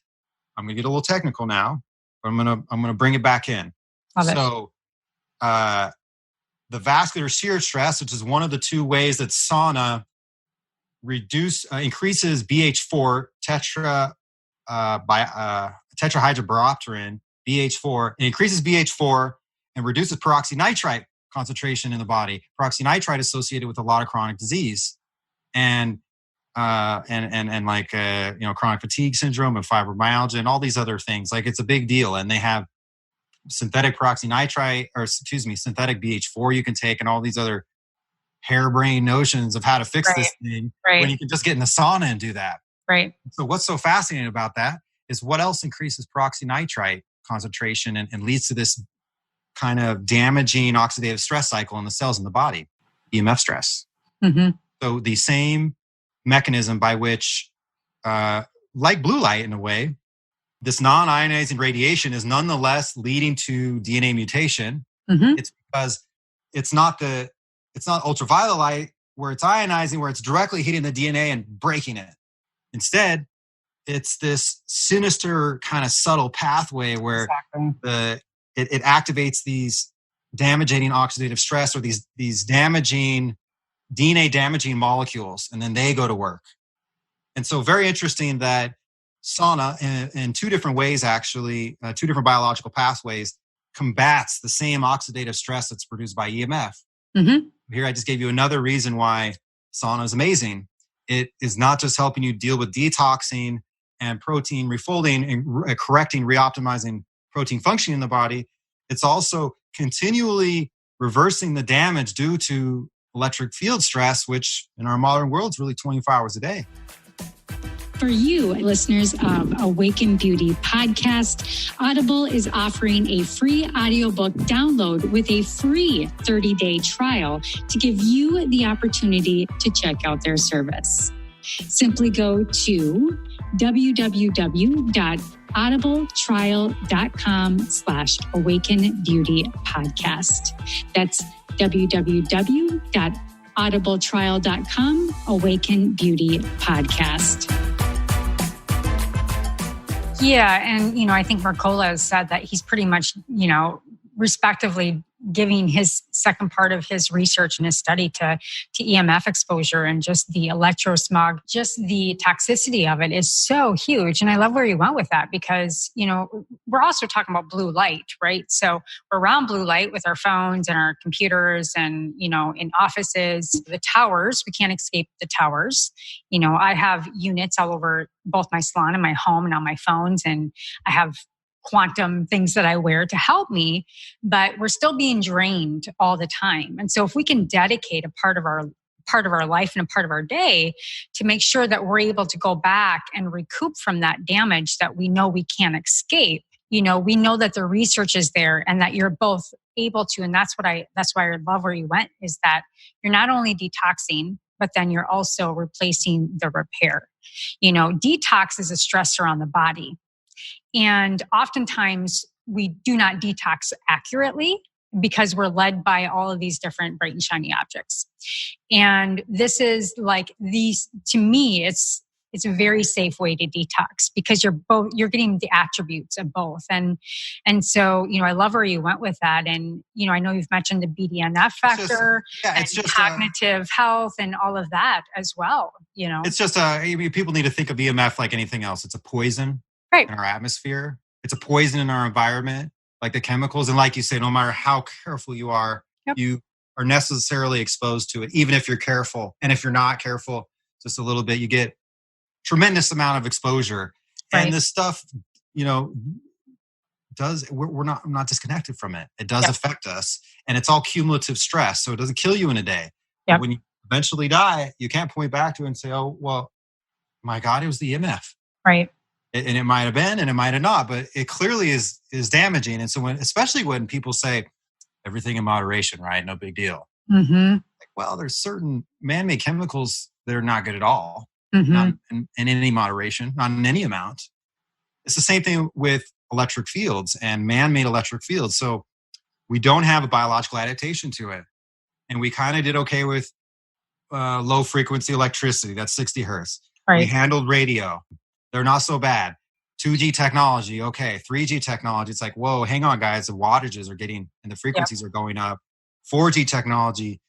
I'm going to get a little technical now, but I'm going to bring it back in. So the vascular shear stress, which is one of the two ways that sauna increases BH4 tetrahydrobiopterin, BH4. It increases BH4 and reduces peroxynitrite concentration in the body. Peroxynitrite is associated with a lot of chronic disease and chronic fatigue syndrome and fibromyalgia and all these other things. Like, it's a big deal. And they have synthetic synthetic BH4 you can take and all these other harebrained notions of how to fix this thing when you can just get in the sauna and do that. Right. So what's so fascinating about that is what else increases peroxynitrite concentration and leads to this kind of damaging oxidative stress cycle in the cells in the body, EMF stress. So the same mechanism by which, like blue light in a way, this non-ionizing radiation is nonetheless leading to DNA mutation. It's because it's not ultraviolet light where it's ionizing, where it's directly hitting the DNA and breaking it. Instead, it's this sinister kind of subtle pathway where it activates these damaging oxidative stress or these damaging DNA damaging molecules, and then they go to work. And so very interesting that sauna in two different ways, actually, two different biological pathways, combats the same oxidative stress that's produced by EMF. Here I just gave you another reason why sauna is amazing. It is not just helping you deal with detoxing and protein refolding and correcting, reoptimizing protein functioning in the body. It's also continually reversing the damage due to electric field stress, which in our modern world is really 24 hours a day. For you, listeners of Awaken Beauty podcast, Audible is offering a free audiobook download with a free 30-day trial to give you the opportunity to check out their service. Simply go to www.audibletrial.com/awakenbeautypodcast. That's www.audibletrial.com, Awaken Beauty Podcast. Yeah. And, I think Mercola has said that he's pretty much, respectively giving his second part of his research and his study to EMF exposure and just the electrosmog, just the toxicity of it is so huge. And I love where you went with that because, we're also talking about blue light, right? So we're around blue light with our phones and our computers and, in offices, the towers, we can't escape the towers. I have units all over both my salon and my home and on my phones, and I have quantum things that I wear to help me, but we're still being drained all the time. And so if we can dedicate a part of our life and a part of our day to make sure that we're able to go back and recoup from that damage that we know we can't escape, we know that the research is there and that you're both able to, and that's why I love where you went, is that you're not only detoxing, but then you're also replacing the repair. Detox is a stressor on the body. And oftentimes we do not detox accurately because we're led by all of these different bright and shiny objects. And this is to me, it's a very safe way to detox because you're getting the attributes of both. And so, I love where you went with that. And, I know you've mentioned the BDNF factor, it's just cognitive health and all of that as well. It's just, people need to think of EMF like anything else. It's a poison. Right. In our atmosphere. It's a poison in our environment, like the chemicals. And like you say, no matter how careful you are, yep, you are necessarily exposed to it, even if you're careful. And if you're not careful, just a little bit, you get tremendous amount of exposure. Right. And this stuff, we're not disconnected from it. It does affect us. And it's all cumulative stress. So it doesn't kill you in a day. Yep. When you eventually die, you can't point back to it and say, oh, well, my God, it was the EMF. Right. And it might have been, and it might have not, but it clearly is damaging. And so especially when people say everything in moderation, right? No big deal. Mm-hmm. There's certain man-made chemicals that are not good at all, mm-hmm, not in any moderation, not in any amount. It's the same thing with electric fields and man-made electric fields. So we don't have a biological adaptation to it. And we kind of did okay with low frequency electricity. That's 60 hertz. Right. We handled radio. They're not so bad. 2G technology, okay. 3G technology, it's like, whoa, hang on, guys. The wattages are getting, and the frequencies are going up. 4G technology,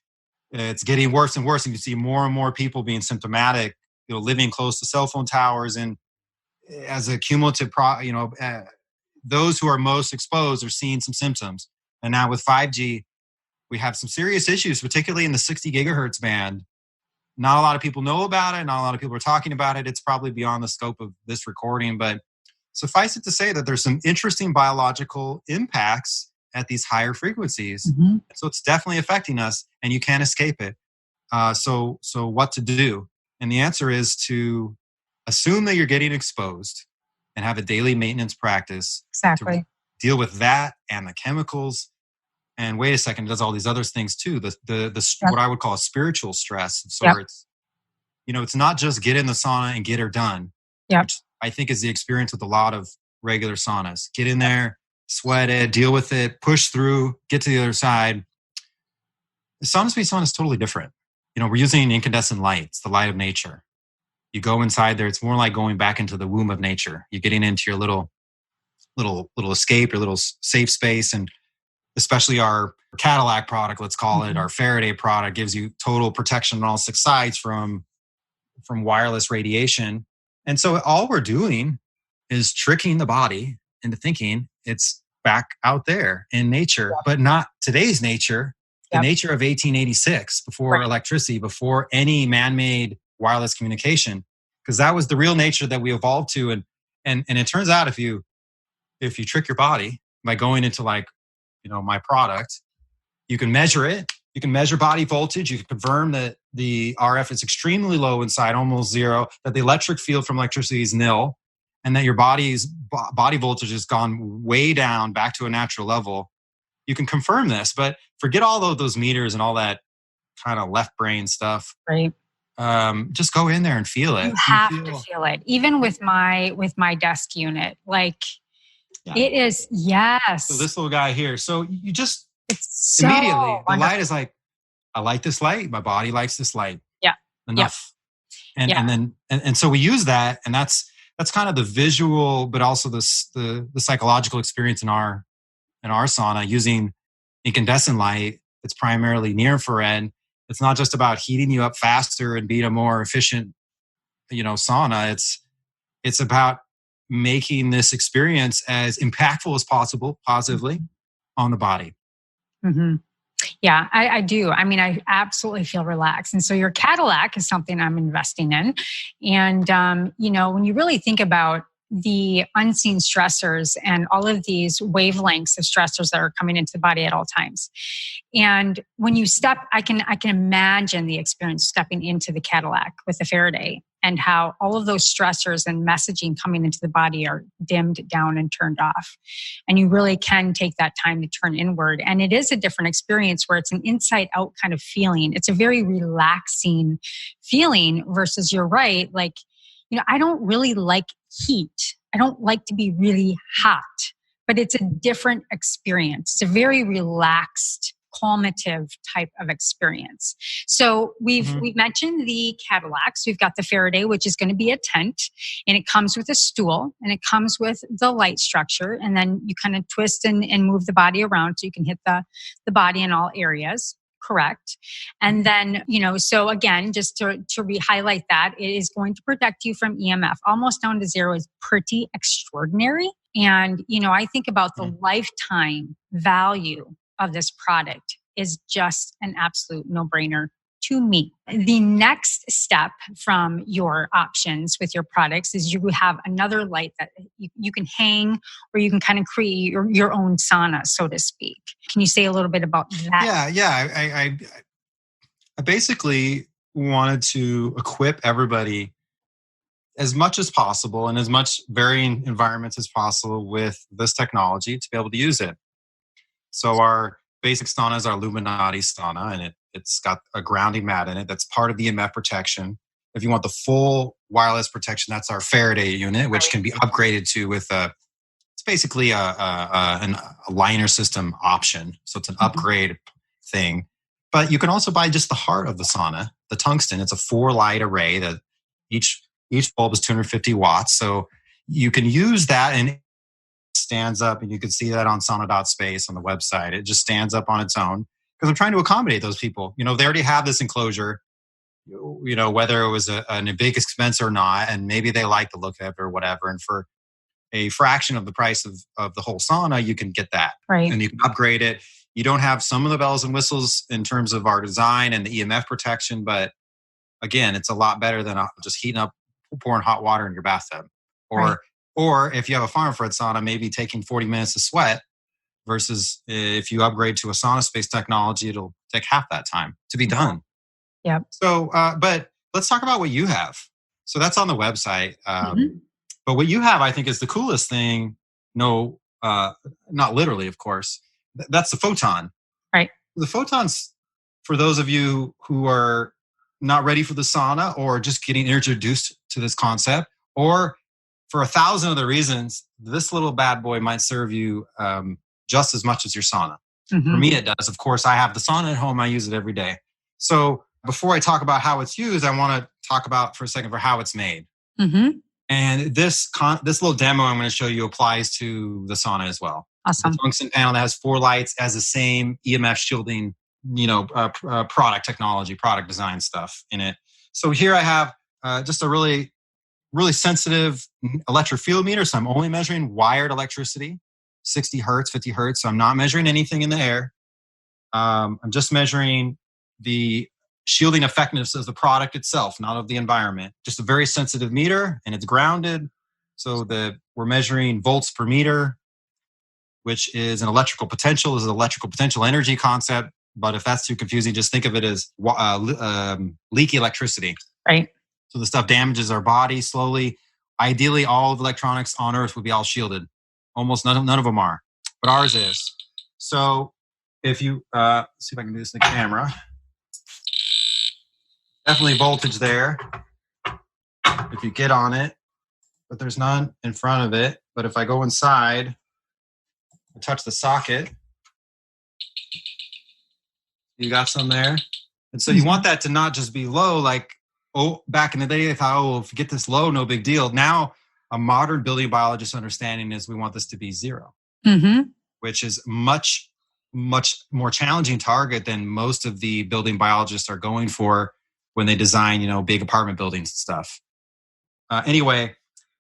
it's getting worse and worse. And you see more and more people being symptomatic, living close to cell phone towers. And as a cumulative, those who are most exposed are seeing some symptoms. And now with 5G, we have some serious issues, particularly in the 60 gigahertz band. Not a lot of people know about it. Not a lot of people are talking about it. It's probably beyond the scope of this recording, but suffice it to say that there's some interesting biological impacts at these higher frequencies. Mm-hmm. So it's definitely affecting us and you can't escape it. So what to do? And the answer is to assume that you're getting exposed and have a daily maintenance practice. Exactly. To deal with that and the chemicals. And wait a second, it does all these other things too. What I would call a spiritual stress of sorts. Yep. It's not just get in the sauna and get her done. Yep. Which I think is the experience with a lot of regular saunas. Get in there, sweat it, deal with it, push through, get to the other side. The Sauna Space sauna is totally different. We're using incandescent light. It's the light of nature. You go inside there. It's more like going back into the womb of nature. You're getting into your little escape, your little safe space. And especially our Cadillac product, let's call it, our Faraday product, gives you total protection on all 6 sides from wireless radiation. And so all we're doing is tricking the body into thinking it's back out there in nature, but not today's nature, the nature of 1886, before electricity, before any man-made wireless communication, because that was the real nature that we evolved to. And it turns out if you trick your body by going into my product, you can measure it You can measure body voltage. You can confirm that the RF is extremely low inside, almost zero, that the electric field from electricity is nil, and that your body's body voltage has gone way down back to a natural level. You can confirm this, but forget all of those meters and all that kind of left brain stuff. Right. Just go in there and feel it. You have to feel it. Even with my desk unit, like it is. Yes. So this little guy here. So you just it's so immediately wonderful. the light is like, I like this light. My body likes this light. Yeah. Enough. And so we use that, and that's kind of the visual, but also the psychological experience in our sauna using incandescent light. It's primarily near infrared. It's not just about heating you up faster and being a more efficient, sauna. It's about making this experience as impactful as possible, positively, on the body. Mm-hmm. Yeah, I do. I mean, I absolutely feel relaxed. And so your Cadillac is something I'm investing in. And, when you really think about the unseen stressors and all of these wavelengths of stressors that are coming into the body at all times. And when you step, I can imagine the experience stepping into the Cadillac with the Faraday and how all of those stressors and messaging coming into the body are dimmed down and turned off. And you really can take that time to turn inward. And it is a different experience where it's an inside out kind of feeling. It's a very relaxing feeling versus, you're right, like, I don't really like heat. I don't like to be really hot, but it's a different experience. It's a very relaxed, calmative type of experience. So we've mentioned the Cadillacs. We've got the Faraday, which is going to be a tent, and it comes with a stool, and it comes with the light structure, and then you kind of twist and move the body around so you can hit the body in all areas. Correct. And then, so again, just to re-highlight that, it is going to protect you from EMF. Almost down to zero is pretty extraordinary. And, I think about the lifetime value of this product is just an absolute no-brainer to me. The next step from your options with your products is you have another light that you can hang, or you can kind of create your own sauna, so to speak. Can you say a little bit about that? Yeah. I basically wanted to equip everybody as much as possible and as much varying environments as possible with this technology to be able to use it. So our basic sauna is our Illuminati sauna, and it's got a grounding mat in it that's part of the EMF protection. If you want the full wireless protection, that's our Faraday unit, which can be upgraded to with it's basically a liner system option. So it's an upgrade thing. But you can also buy just the heart of the sauna, the tungsten. It's a 4-light array that each bulb is 250 watts. So you can use that, and it stands up, and you can see that on sauna.space on the website. It just stands up on its own because I'm trying to accommodate those people. They already have this enclosure, whether it was a big expense or not, and maybe they like the look of it or whatever. And for a fraction of the price of the whole sauna, you can get that. Right. And you can upgrade it. You don't have some of the bells and whistles in terms of our design and the EMF protection, but again, it's a lot better than just pouring hot water in your bathtub. Or if you have a far infrared sauna, maybe taking 40 minutes to sweat versus if you upgrade to a Sauna Space technology, it'll take half that time to be done. Yeah. So, but let's talk about what you have. So that's on the website. But what you have, I think, is the coolest thing. No, not literally, of course. That's the photon. Right. The photons, for those of you who are not ready for the sauna or just getting introduced to this concept, or for 1,000 other reasons, this little bad boy might serve you just as much as your sauna. For me, it does. Of course, I have the sauna at home. I use it every day. So before I talk about how it's used, I want to talk about for a second for how it's made. And this little demo I'm going to show you applies to the sauna as well. Awesome. The tungsten panel that has 4 lights has the same EMF shielding, product technology, product design stuff in it. So here I have just a really, really sensitive electric field meter. So I'm only measuring wired electricity, 60 hertz, 50 hertz. So I'm not measuring anything in the air. I'm just measuring the shielding effectiveness of the product itself, not of the environment. Just a very sensitive meter, and it's grounded. So we're measuring volts per meter, which is an electrical potential. This is an electrical potential energy concept. But if that's too confusing, just think of it as leaky electricity. Right. So the stuff damages our body slowly. Ideally, all of the electronics on Earth would be all shielded. Almost none of them are, but ours is. So if you see if I can do this in the camera, definitely voltage there. If you get on it, but there's none in front of it. But if I go inside, I touch the socket, you got some there. And so you want that to not just be low, like, back in the day, they thought, if you get this low, no big deal. Now, a modern building biologist understanding is we want this to be zero, which is much, much more challenging target than most of the building biologists are going for when they design, big apartment buildings and stuff. Anyway,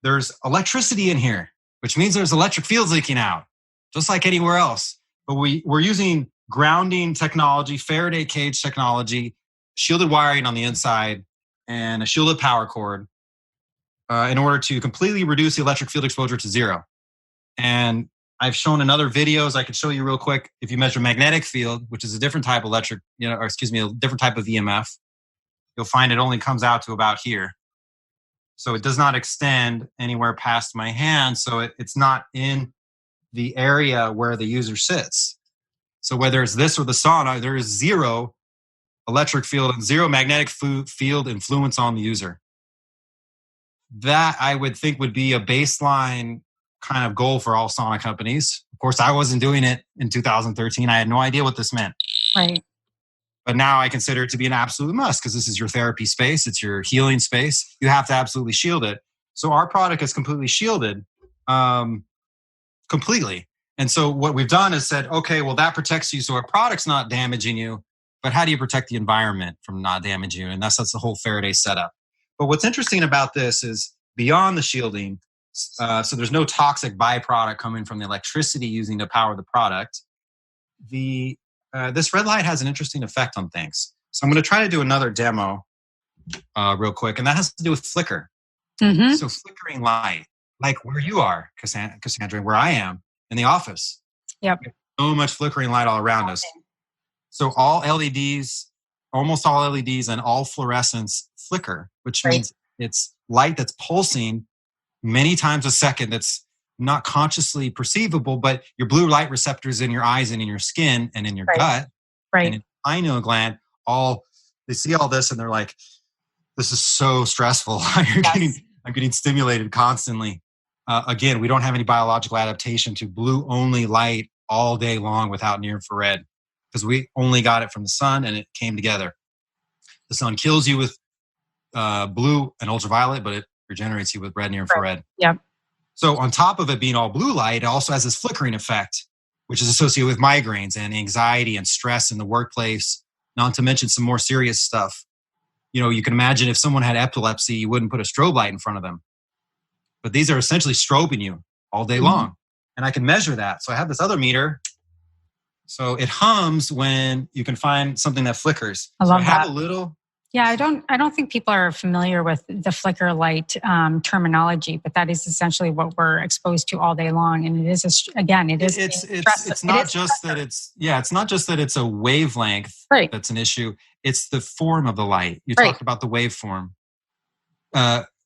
there's electricity in here, which means there's electric fields leaking out, just like anywhere else. But we're using grounding technology, Faraday cage technology, shielded wiring on the inside, and a shielded power cord in order to completely reduce the electric field exposure to zero. And I've shown in other videos, I could show you real quick, if you measure magnetic field, which is a different type of a different type of EMF, you'll find it only comes out to about here. So it does not extend anywhere past my hand. So it's not in the area where the user sits. So whether it's this or the sauna, there is zero electric field and zero magnetic field influence on the user. That I would think would be a baseline kind of goal for all sauna companies. Of course, I wasn't doing it in 2013. I had no idea what this meant. Right. But now I consider it to be an absolute must because this is your therapy space. It's your healing space. You have to absolutely shield it. So our product is completely shielded, completely. And so what we've done is said, okay, well, that protects you. So our product's not damaging you. But how do you protect the environment from not damaging you? And that's the whole Faraday setup. But what's interesting about this is beyond the shielding, so there's no toxic byproduct coming from the electricity using to power the product. This red light has an interesting effect on things. So I'm going to try to do another demo real quick, and that has to do with flicker. So flickering light, like where you are, Cassandra, where I am in the office. Yep. So much flickering light all around us. So all LEDs, almost all LEDs and all fluorescents flicker, which means it's light that's pulsing many times a second that's not consciously perceivable, but your blue light receptors in your eyes and in your skin and in your gut and in your pineal gland, they see all this and they're like, this is so stressful. I'm getting stimulated constantly. Again, we don't have any biological adaptation to blue only light all day long without near infrared, because we only got it from the sun and it came together. The sun kills you with blue and ultraviolet, but it regenerates you with red near infrared. Yep. So on top of it being all blue light, it also has this flickering effect, which is associated with migraines and anxiety and stress in the workplace, not to mention some more serious stuff. You can imagine if someone had epilepsy, you wouldn't put a strobe light in front of them. But these are essentially strobing you all day long. And I can measure that. So I have this other meter. So it hums when you can find something that flickers. I love so I have that. a little. Yeah, I don't think people are familiar with the flicker light terminology, but that is essentially what we're exposed to all day long. And it is it's not just that it's a wavelength that's an issue. It's the form of the light. You talked about the waveform.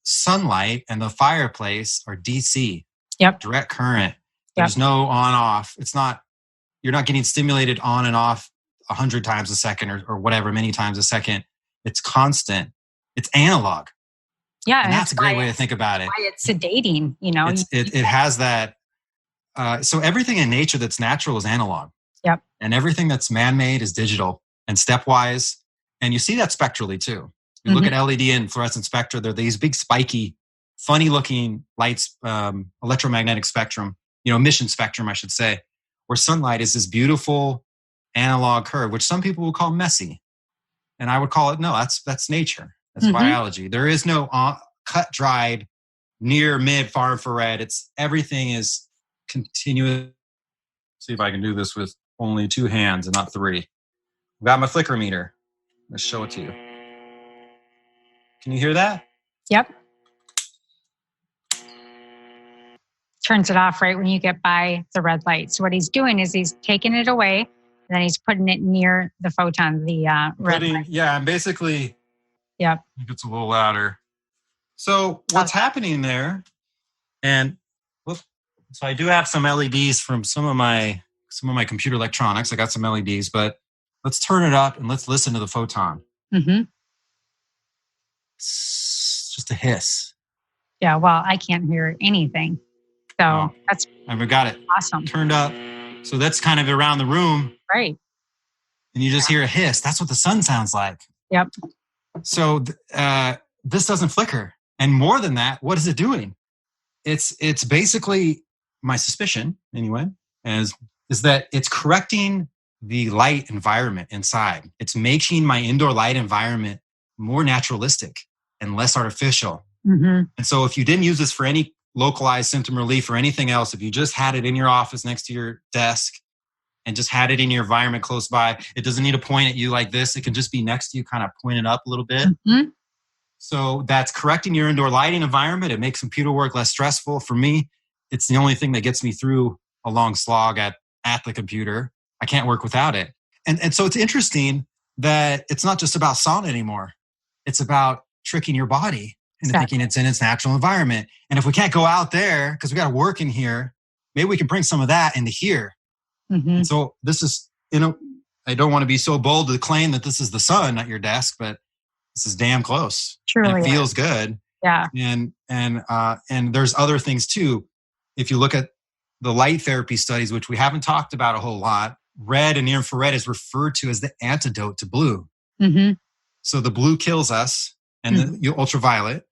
Sunlight and the fireplace are DC. Yep. Direct current. There's no on off. You're not getting stimulated on and off 100 times a second or whatever, many times a second. It's constant. It's analog. Yeah. And that's a great way to think about it. Why it's sedating, It has that. So everything in nature that's natural is analog. Yep. And everything that's man-made is digital and stepwise. And you see that spectrally too. You look at LED and fluorescent spectra, they're these big spiky, funny looking lights, electromagnetic spectrum, emission spectrum, I should say, where sunlight is this beautiful analog curve, which some people will call messy. And I would call it, no, that's nature. That's biology. There is no cut dried, near, mid, far infrared. Everything is continuous. See if I can do this with only 2 hands and not 3. I've got my flicker meter. Let's show it to you. Can you hear that? Yep. Turns it off right when you get by the red light. So what he's doing is he's taking it away And then he's putting it near the photon, the red light. Yeah, and basically, Yep. I think it's a little louder. So what's happening there? And so I do have some LEDs from some of my computer electronics. I got some LEDs, but let's turn it up and let's listen to the photon. Mm-hmm. It's just a hiss. Yeah, well, I can't hear anything. So that's and we got it awesome. Turned up. So that's kind of around the room. Right. And you just hear a hiss. That's what the sun sounds like. Yep. So this doesn't flicker. And more than that, what is it doing? It's basically, my suspicion anyway, is that it's correcting the light environment inside. It's making my indoor light environment more naturalistic and less artificial. Mm-hmm. And so if you didn't use this for any localized symptom relief or anything else, if you just had it in your office next to your desk and just had it in your environment close by, it doesn't need to point at you like this. It can just be next to you, kind of pointed up a little bit. Mm-hmm. So that's correcting your indoor lighting environment. It makes computer work less stressful. For me, it's the only thing that gets me through a long slog at the computer. I can't work without it. And so it's interesting that it's not just about sauna anymore. It's about tricking your body into thinking it's in its natural environment. And if we can't go out there because we got to work in here, maybe we can bring some of that into here. Mm-hmm. And so this is, I don't want to be so bold to claim that this is the sun at your desk, but this is damn close. Truly, and it feels good. Yeah. And there's other things too. If you look at the light therapy studies, which we haven't talked about a whole lot, red and infrared is referred to as the antidote to blue. Mm-hmm. So the blue kills us, and the ultraviolet,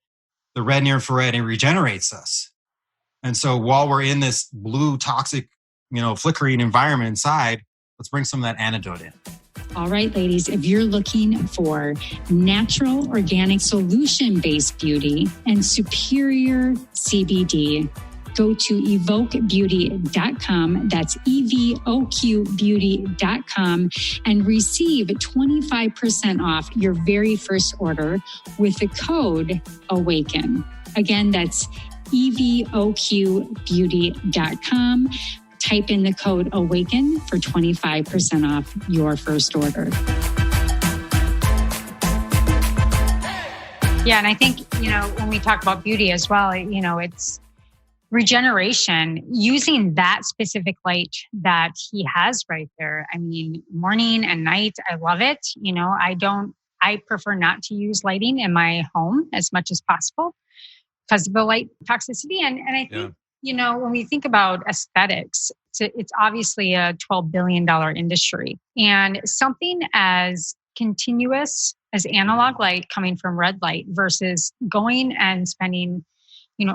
the red and infrared, it regenerates us. And so while we're in this blue toxic, flickering environment inside, let's bring some of that antidote in. All right, ladies, if you're looking for natural, organic, solution-based beauty and superior CBD, go to evoquebeauty.com. That's evoquebeauty.com and receive 25% off your very first order with the code AWAKEN. Again, that's evoquebeauty.com. Type in the code AWAKEN for 25% off your first order. Yeah, and I think, when we talk about beauty as well, it's regeneration, using that specific light that he has right there. I mean, morning and night, I love it. I prefer not to use lighting in my home as much as possible because of the light toxicity. And I think, when we think about aesthetics, it's obviously a $12 billion industry. And something as continuous as analog light coming from red light versus going and spending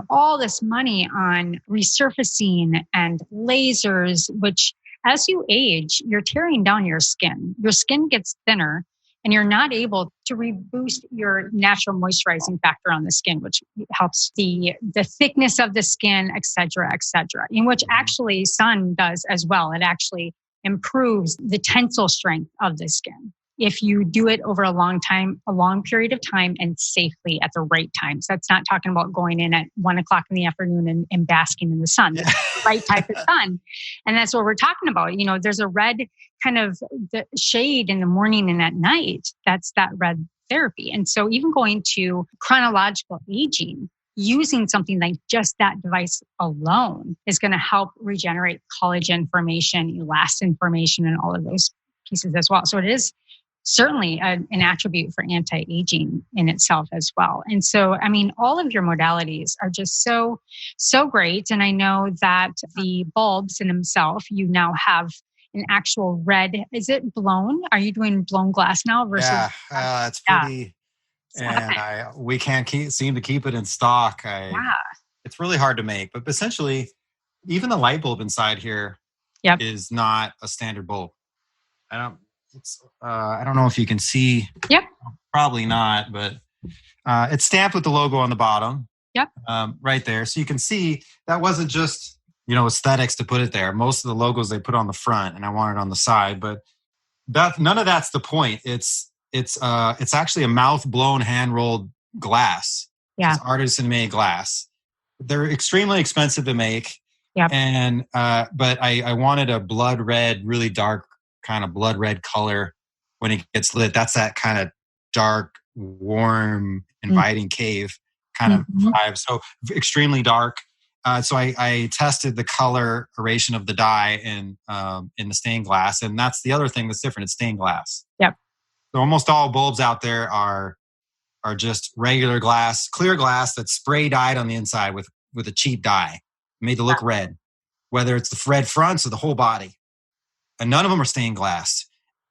all this money on resurfacing and lasers, which as you age, you're tearing down your skin. Your skin gets thinner and you're not able to reboost your natural moisturizing factor on the skin, which helps the thickness of the skin, et cetera, in which actually sun does as well. It actually improves the tensile strength of the skin if you do it over a long period of time and safely at the right time. So that's not talking about going in at 1:00 in the afternoon and basking in the sun. That's the right type of sun. And that's what we're talking about. There's a red kind of the shade in the morning and at night. That's that red therapy. And so even going to chronological aging, using something like just that device alone is going to help regenerate collagen formation, elastin formation, and all of those pieces as well. So it is certainly an attribute for anti-aging in itself as well. And so, all of your modalities are just so, so great. And I know that the bulbs in themselves, you now have an actual red, is it blown? Are you doing blown glass now versus? Yeah, it's pretty, and we can't seem to keep it in stock. It's really hard to make, but essentially, even the light bulb inside here is not a standard bulb. I don't know if you can see. Yep. Probably not, but it's stamped with the logo on the bottom. Yep. Right there. So you can see that wasn't just, aesthetics to put it there. Most of the logos they put on the front and I want it on the side, but none of that's the point. It's actually a mouth blown, hand rolled glass. Yeah. It's artisan made glass. They're extremely expensive to make. Yep. And, but I wanted a blood red, really dark kind of blood red color when it gets lit. That's that kind of dark, warm, inviting cave kind of vibe. So extremely dark. So I tested the coloration of the dye in the stained glass, and that's the other thing that's different. It's stained glass. Yep. So almost all bulbs out there are just regular glass, clear glass that's spray dyed on the inside with a cheap dye, made to look red, whether it's the red fronts or the whole body. And none of them are stained glass.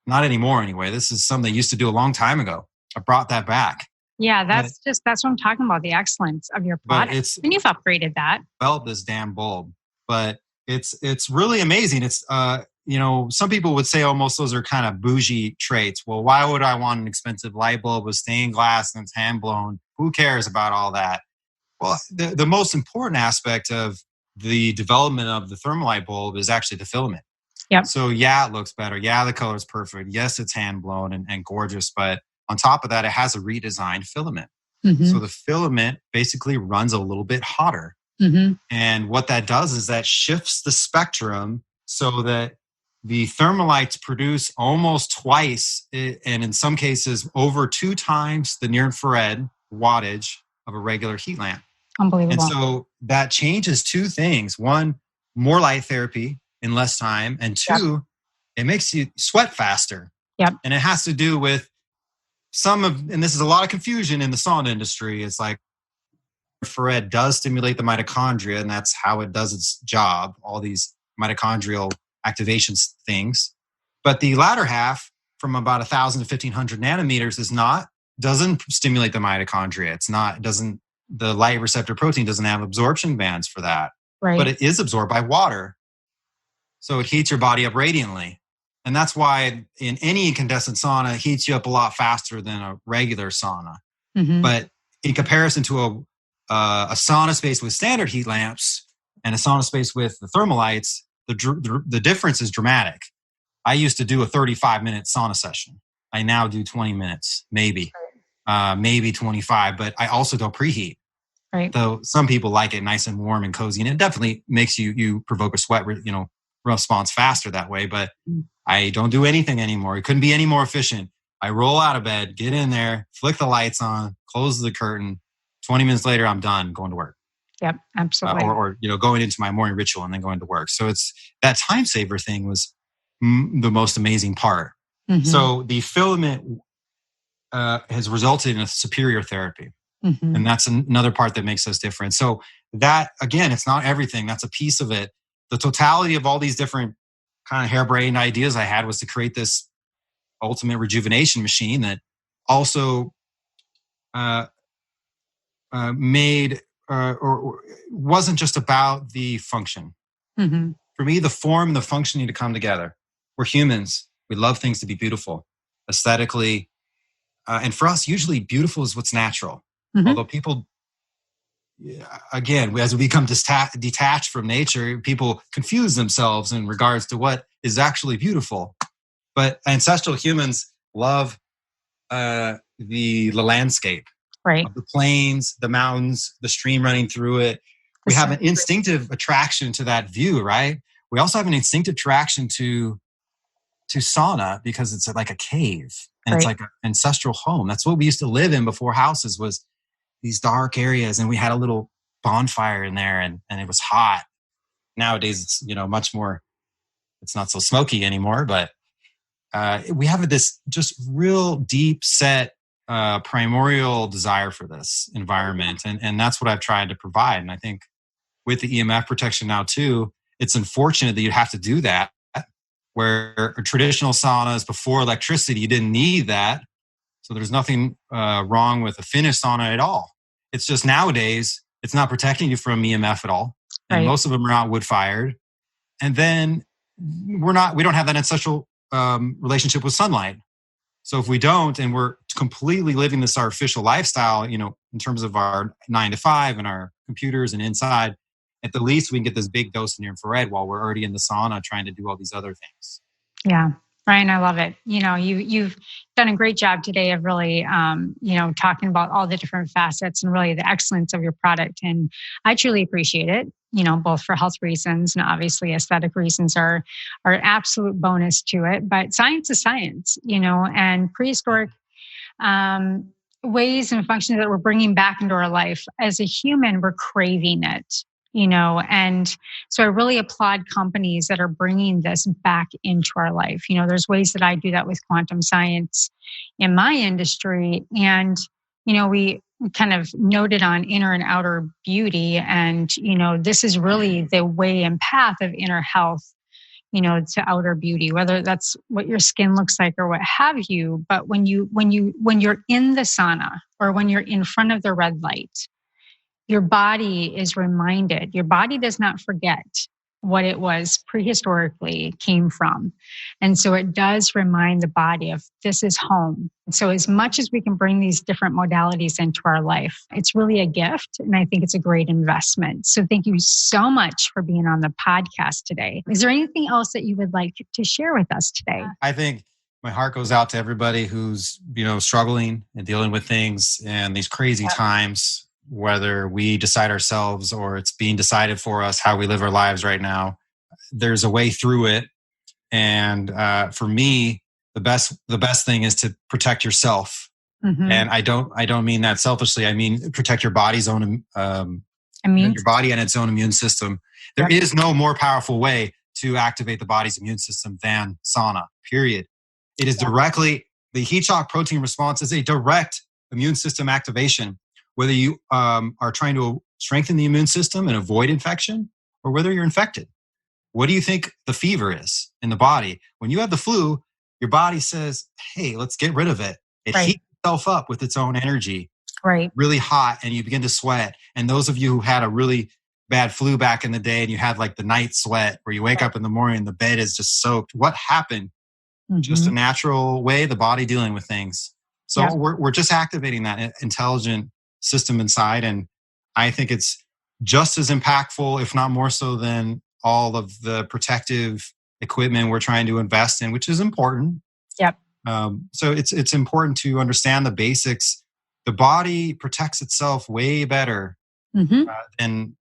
Not anymore anyway. This is something they used to do a long time ago. I brought that back. Yeah, that's what I'm talking about, the excellence of your product. And you've upgraded that. Developed this damn bulb, but it's really amazing. It's some people would say almost those are kind of bougie traits. Well, why would I want an expensive light bulb with stained glass and it's hand blown? Who cares about all that? Well, the most important aspect of the development of the thermalite bulb is actually the filament. Yep. So yeah, it looks better. Yeah, the color is perfect. Yes, it's hand blown and gorgeous, but on top of that, it has a redesigned filament. So the filament basically runs a little bit hotter. And what that does is that shifts the spectrum so that the thermalites produce almost twice, and in some cases over 2 times the near-infrared wattage of a regular heat lamp. Unbelievable. And so that changes 2 things. 1, more light therapy in less time. And 2, it makes you sweat faster. Yep. And it has to do with and this is a lot of confusion in the sauna industry. It's like Infra-Red does stimulate the mitochondria, and that's how it does its job, all these mitochondrial activation things. But the latter half, from about 1,000 to 1,500 nanometers, doesn't stimulate the mitochondria. The light receptor protein doesn't have absorption bands for that. Right. But it is absorbed by water. So it heats your body up radiantly. And that's why in any incandescent sauna, it heats you up a lot faster than a regular sauna. But in comparison to a sauna space with standard heat lamps and a sauna space with the thermalights, the difference is dramatic. I used to do a 35-minute sauna session. I now do 20 minutes, maybe 25, but I also don't preheat. Right. Though some people like it nice and warm and cozy, and it definitely makes you provoke a sweat, response faster that way. But I don't do anything anymore. It couldn't be any more efficient. I roll out of bed, get in there, flick the lights on, close the curtain. 20 minutes later, I'm done going to work. Yep, absolutely. Or going into my morning ritual and then going to work. So it's that time saver thing was the most amazing part. So the filament has resulted in a superior therapy. And that's another part that makes us different. So that, again, it's not everything. That's a piece of it. The totality of all these different kind of harebrained ideas I had was to create this ultimate rejuvenation machine that also made or wasn't just about the function. For me, the form and the function need to come together. We're humans. We love things to be beautiful, aesthetically. And for us, usually beautiful is what's natural. Although people, again, as we become detached from nature, people confuse themselves in regards to what is actually beautiful. But ancestral humans love the landscape, right? Of the plains, the mountains, the stream running through it. We have an instinctive attraction to that view, right? We also have an instinctive attraction to sauna because it's like a cave and it's like an ancestral home. That's what we used to live in before houses, was these dark areas, and we had a little bonfire in there, and it was hot. Nowadays, it's much more. It's not so smoky anymore, but we have this just real deep set primordial desire for this environment, and that's what I've tried to provide. And I think with the EMF protection now too, it's unfortunate that you have to do that. Where traditional saunas before electricity, you didn't need that. So there's nothing wrong with a finished sauna at all. It's just nowadays, it's not protecting you from EMF at all. And most of them are not wood fired. And then we don't have that ancestral relationship with sunlight. So if we don't, and we're completely living this artificial lifestyle, in terms of our 9 to 5 and our computers and inside, at the least we can get this big dose of infrared while we're already in the sauna trying to do all these other things. Yeah. Ryan, I love it. You've done a great job today of really, talking about all the different facets and really the excellence of your product. And I truly appreciate it. both for health reasons and obviously aesthetic reasons are absolute bonus to it. But science is science, and prehistoric ways and functions that we're bringing back into our life as a human, we're craving it, and so I really applaud companies that are bringing this back into our life. There's ways that I do that with quantum science in my industry. And, we kind of noted on inner and outer beauty. And, this is really the way and path of inner health, to outer beauty, whether that's what your skin looks like or what have you. But when you're in the sauna or when you're in front of the red light, your body is reminded. Your body does not forget what it was prehistorically came from. And so it does remind the body of this is home. And so as much as we can bring these different modalities into our life, it's really a gift. And I think it's a great investment. So thank you so much for being on the podcast today. Is there anything else that you would like to share with us today? I think my heart goes out to everybody who's, struggling and dealing with things and these crazy times, whether we decide ourselves or it's being decided for us how we live our lives right now. There's a way through it. And for me, the best thing is to protect yourself. Mm-hmm. And I don't mean that selfishly. I mean, protect your body's own, your body and its own immune system. There is no more powerful way to activate the body's immune system than sauna, period. It is directly, the heat shock protein response is a direct immune system activation. Whether you are trying to strengthen the immune system and avoid infection, or whether you're infected. What do you think the fever is in the body? When you have the flu, your body says, hey, let's get rid of it. It heats itself up with its own energy, really hot, and you begin to sweat. And those of you who had a really bad flu back in the day and you had like the night sweat where you wake up in the morning and the bed is just soaked, what happened? Mm-hmm. Just a natural way, the body dealing with things. So we're just activating that intelligent system inside. And I think it's just as impactful, if not more so, than all of the protective equipment we're trying to invest in, which is important. Yep. So it's important to understand the basics. The body protects itself way better than,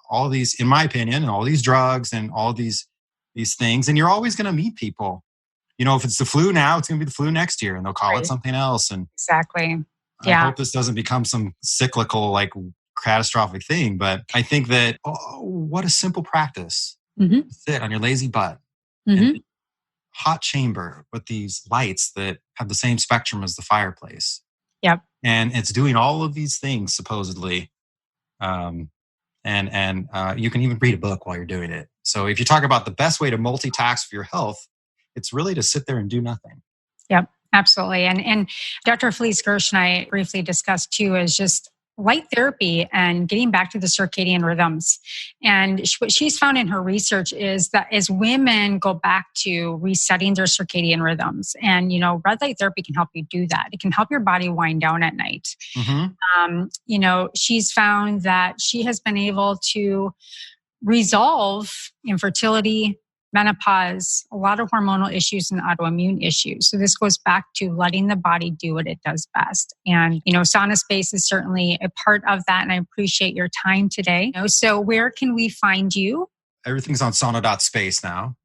all these, in my opinion, all these drugs and all these things. And you're always going to meet people. If it's the flu now, it's going to be the flu next year and they'll call it something else. And exactly. I hope this doesn't become some cyclical, catastrophic thing. But I think that, what a simple practice. Mm-hmm. Sit on your lazy butt in a hot chamber with these lights that have the same spectrum as the fireplace. Yep. And it's doing all of these things, supposedly. And you can even read a book while you're doing it. So if you talk about the best way to multitask for your health, it's really to sit there and do nothing. Yep. Absolutely. And Dr. Felice Gersh and I briefly discussed too, is just light therapy and getting back to the circadian rhythms. And what she's found in her research is that as women go back to resetting their circadian rhythms, and, red light therapy can help you do that. It can help your body wind down at night. Mm-hmm. She's found that she has been able to resolve infertility, menopause, a lot of hormonal issues and autoimmune issues. So this goes back to letting the body do what it does best. And, Sauna Space is certainly a part of that. And I appreciate your time today. So where can we find you? Everything's on sauna.space now.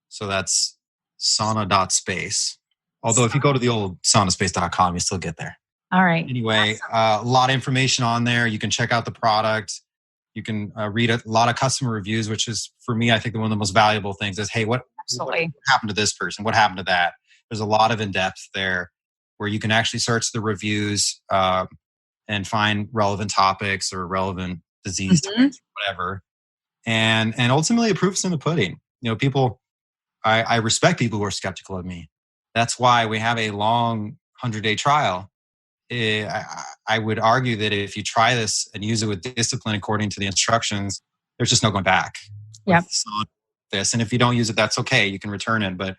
So that's sauna.space. Although if you go to the old saunaspace.com, you still get there. All right. Anyway, awesome. A lot of information on there. You can check out the product. You can read a lot of customer reviews, which is, for me, I think one of the most valuable things is, hey, what happened to this person? What happened to that? There's a lot of in-depth there where you can actually search the reviews and find relevant topics or relevant disease types, whatever. And ultimately, the proof's in the pudding. People, I respect people who are skeptical of me. That's why we have a long 100-day trial. I would argue that if you try this and use it with discipline according to the instructions, there's just no going back. Yep. This, and if you don't use it, that's okay. You can return it, but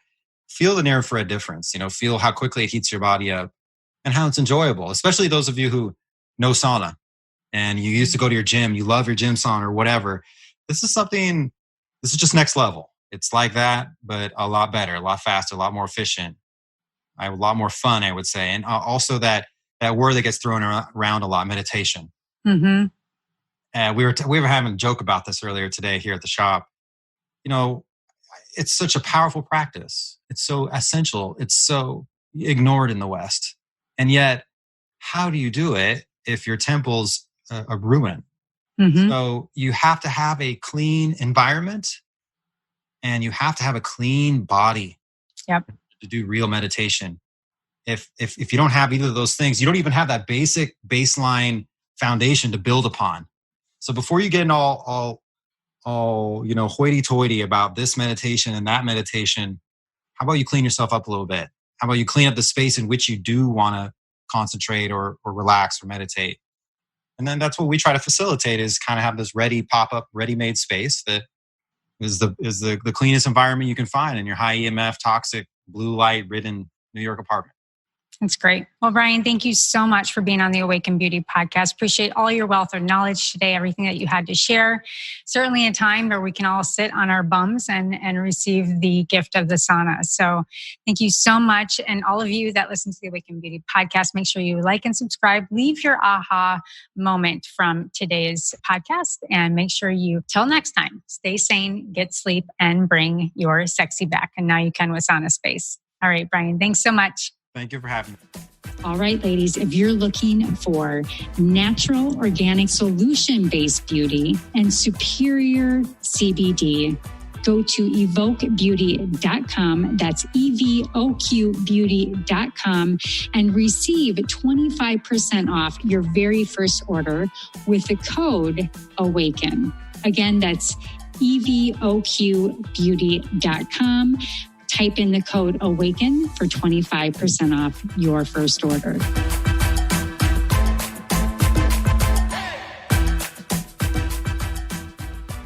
feel the Infra-Red difference. Feel how quickly it heats your body up and how it's enjoyable. Especially those of you who know sauna and you used to go to your gym, you love your gym sauna or whatever. This is just next level. It's like that, but a lot better, a lot faster, a lot more efficient, a lot more fun, I would say, and also that word that gets thrown around a lot, meditation. Mm-hmm. we were having a joke about this earlier today here at the shop. It's such a powerful practice. It's so essential. It's so ignored in the West. And yet, how do you do it if your temple's a ruin? Mm-hmm. So you have to have a clean environment and you have to have a clean body to do real meditation. If you don't have either of those things, you don't even have that basic baseline foundation to build upon. So before you get in all hoity-toity about this meditation and that meditation, how about you clean yourself up a little bit? How about you clean up the space in which you do want to concentrate or relax or meditate? And then that's what we try to facilitate, is kind of have this pop-up, ready-made space that is the cleanest environment you can find in your high EMF, toxic, blue light-ridden New York apartment. That's great. Well, Brian, thank you so much for being on the Awaken Beauty podcast. Appreciate all your wealth of knowledge today, everything that you had to share. Certainly a time where we can all sit on our bums and receive the gift of the sauna. So thank you so much. And all of you that listen to the Awaken Beauty podcast, make sure you like and subscribe. Leave your aha moment from today's podcast. And make sure you, till next time, stay sane, get sleep, and bring your sexy back. And now you can with Sauna Space. All right, Brian, thanks so much. Thank you for having me. All right, ladies, if you're looking for natural, organic, solution-based beauty and superior CBD, go to evokebeauty.com. That's EVOQbeauty.com and receive 25% off your very first order with the code AWAKEN. Again, that's EVOQbeauty.com. Type in the code AWAKEN for 25% off your first order.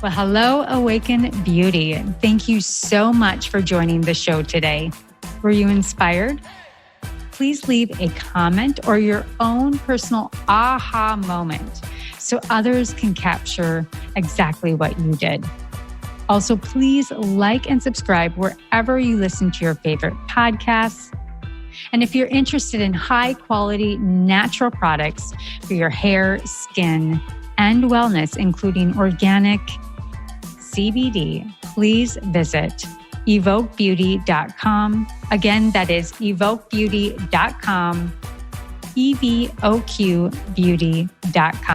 Well, hello, Awaken Beauty. Thank you so much for joining the show today. Were you inspired? Please leave a comment or your own personal aha moment so others can capture exactly what you did. Also, please like and subscribe wherever you listen to your favorite podcasts. And if you're interested in high quality natural products for your hair, skin, and wellness, including organic CBD, please visit evokebeauty.com. Again, that is evokebeauty.com, EVOQbeauty.com.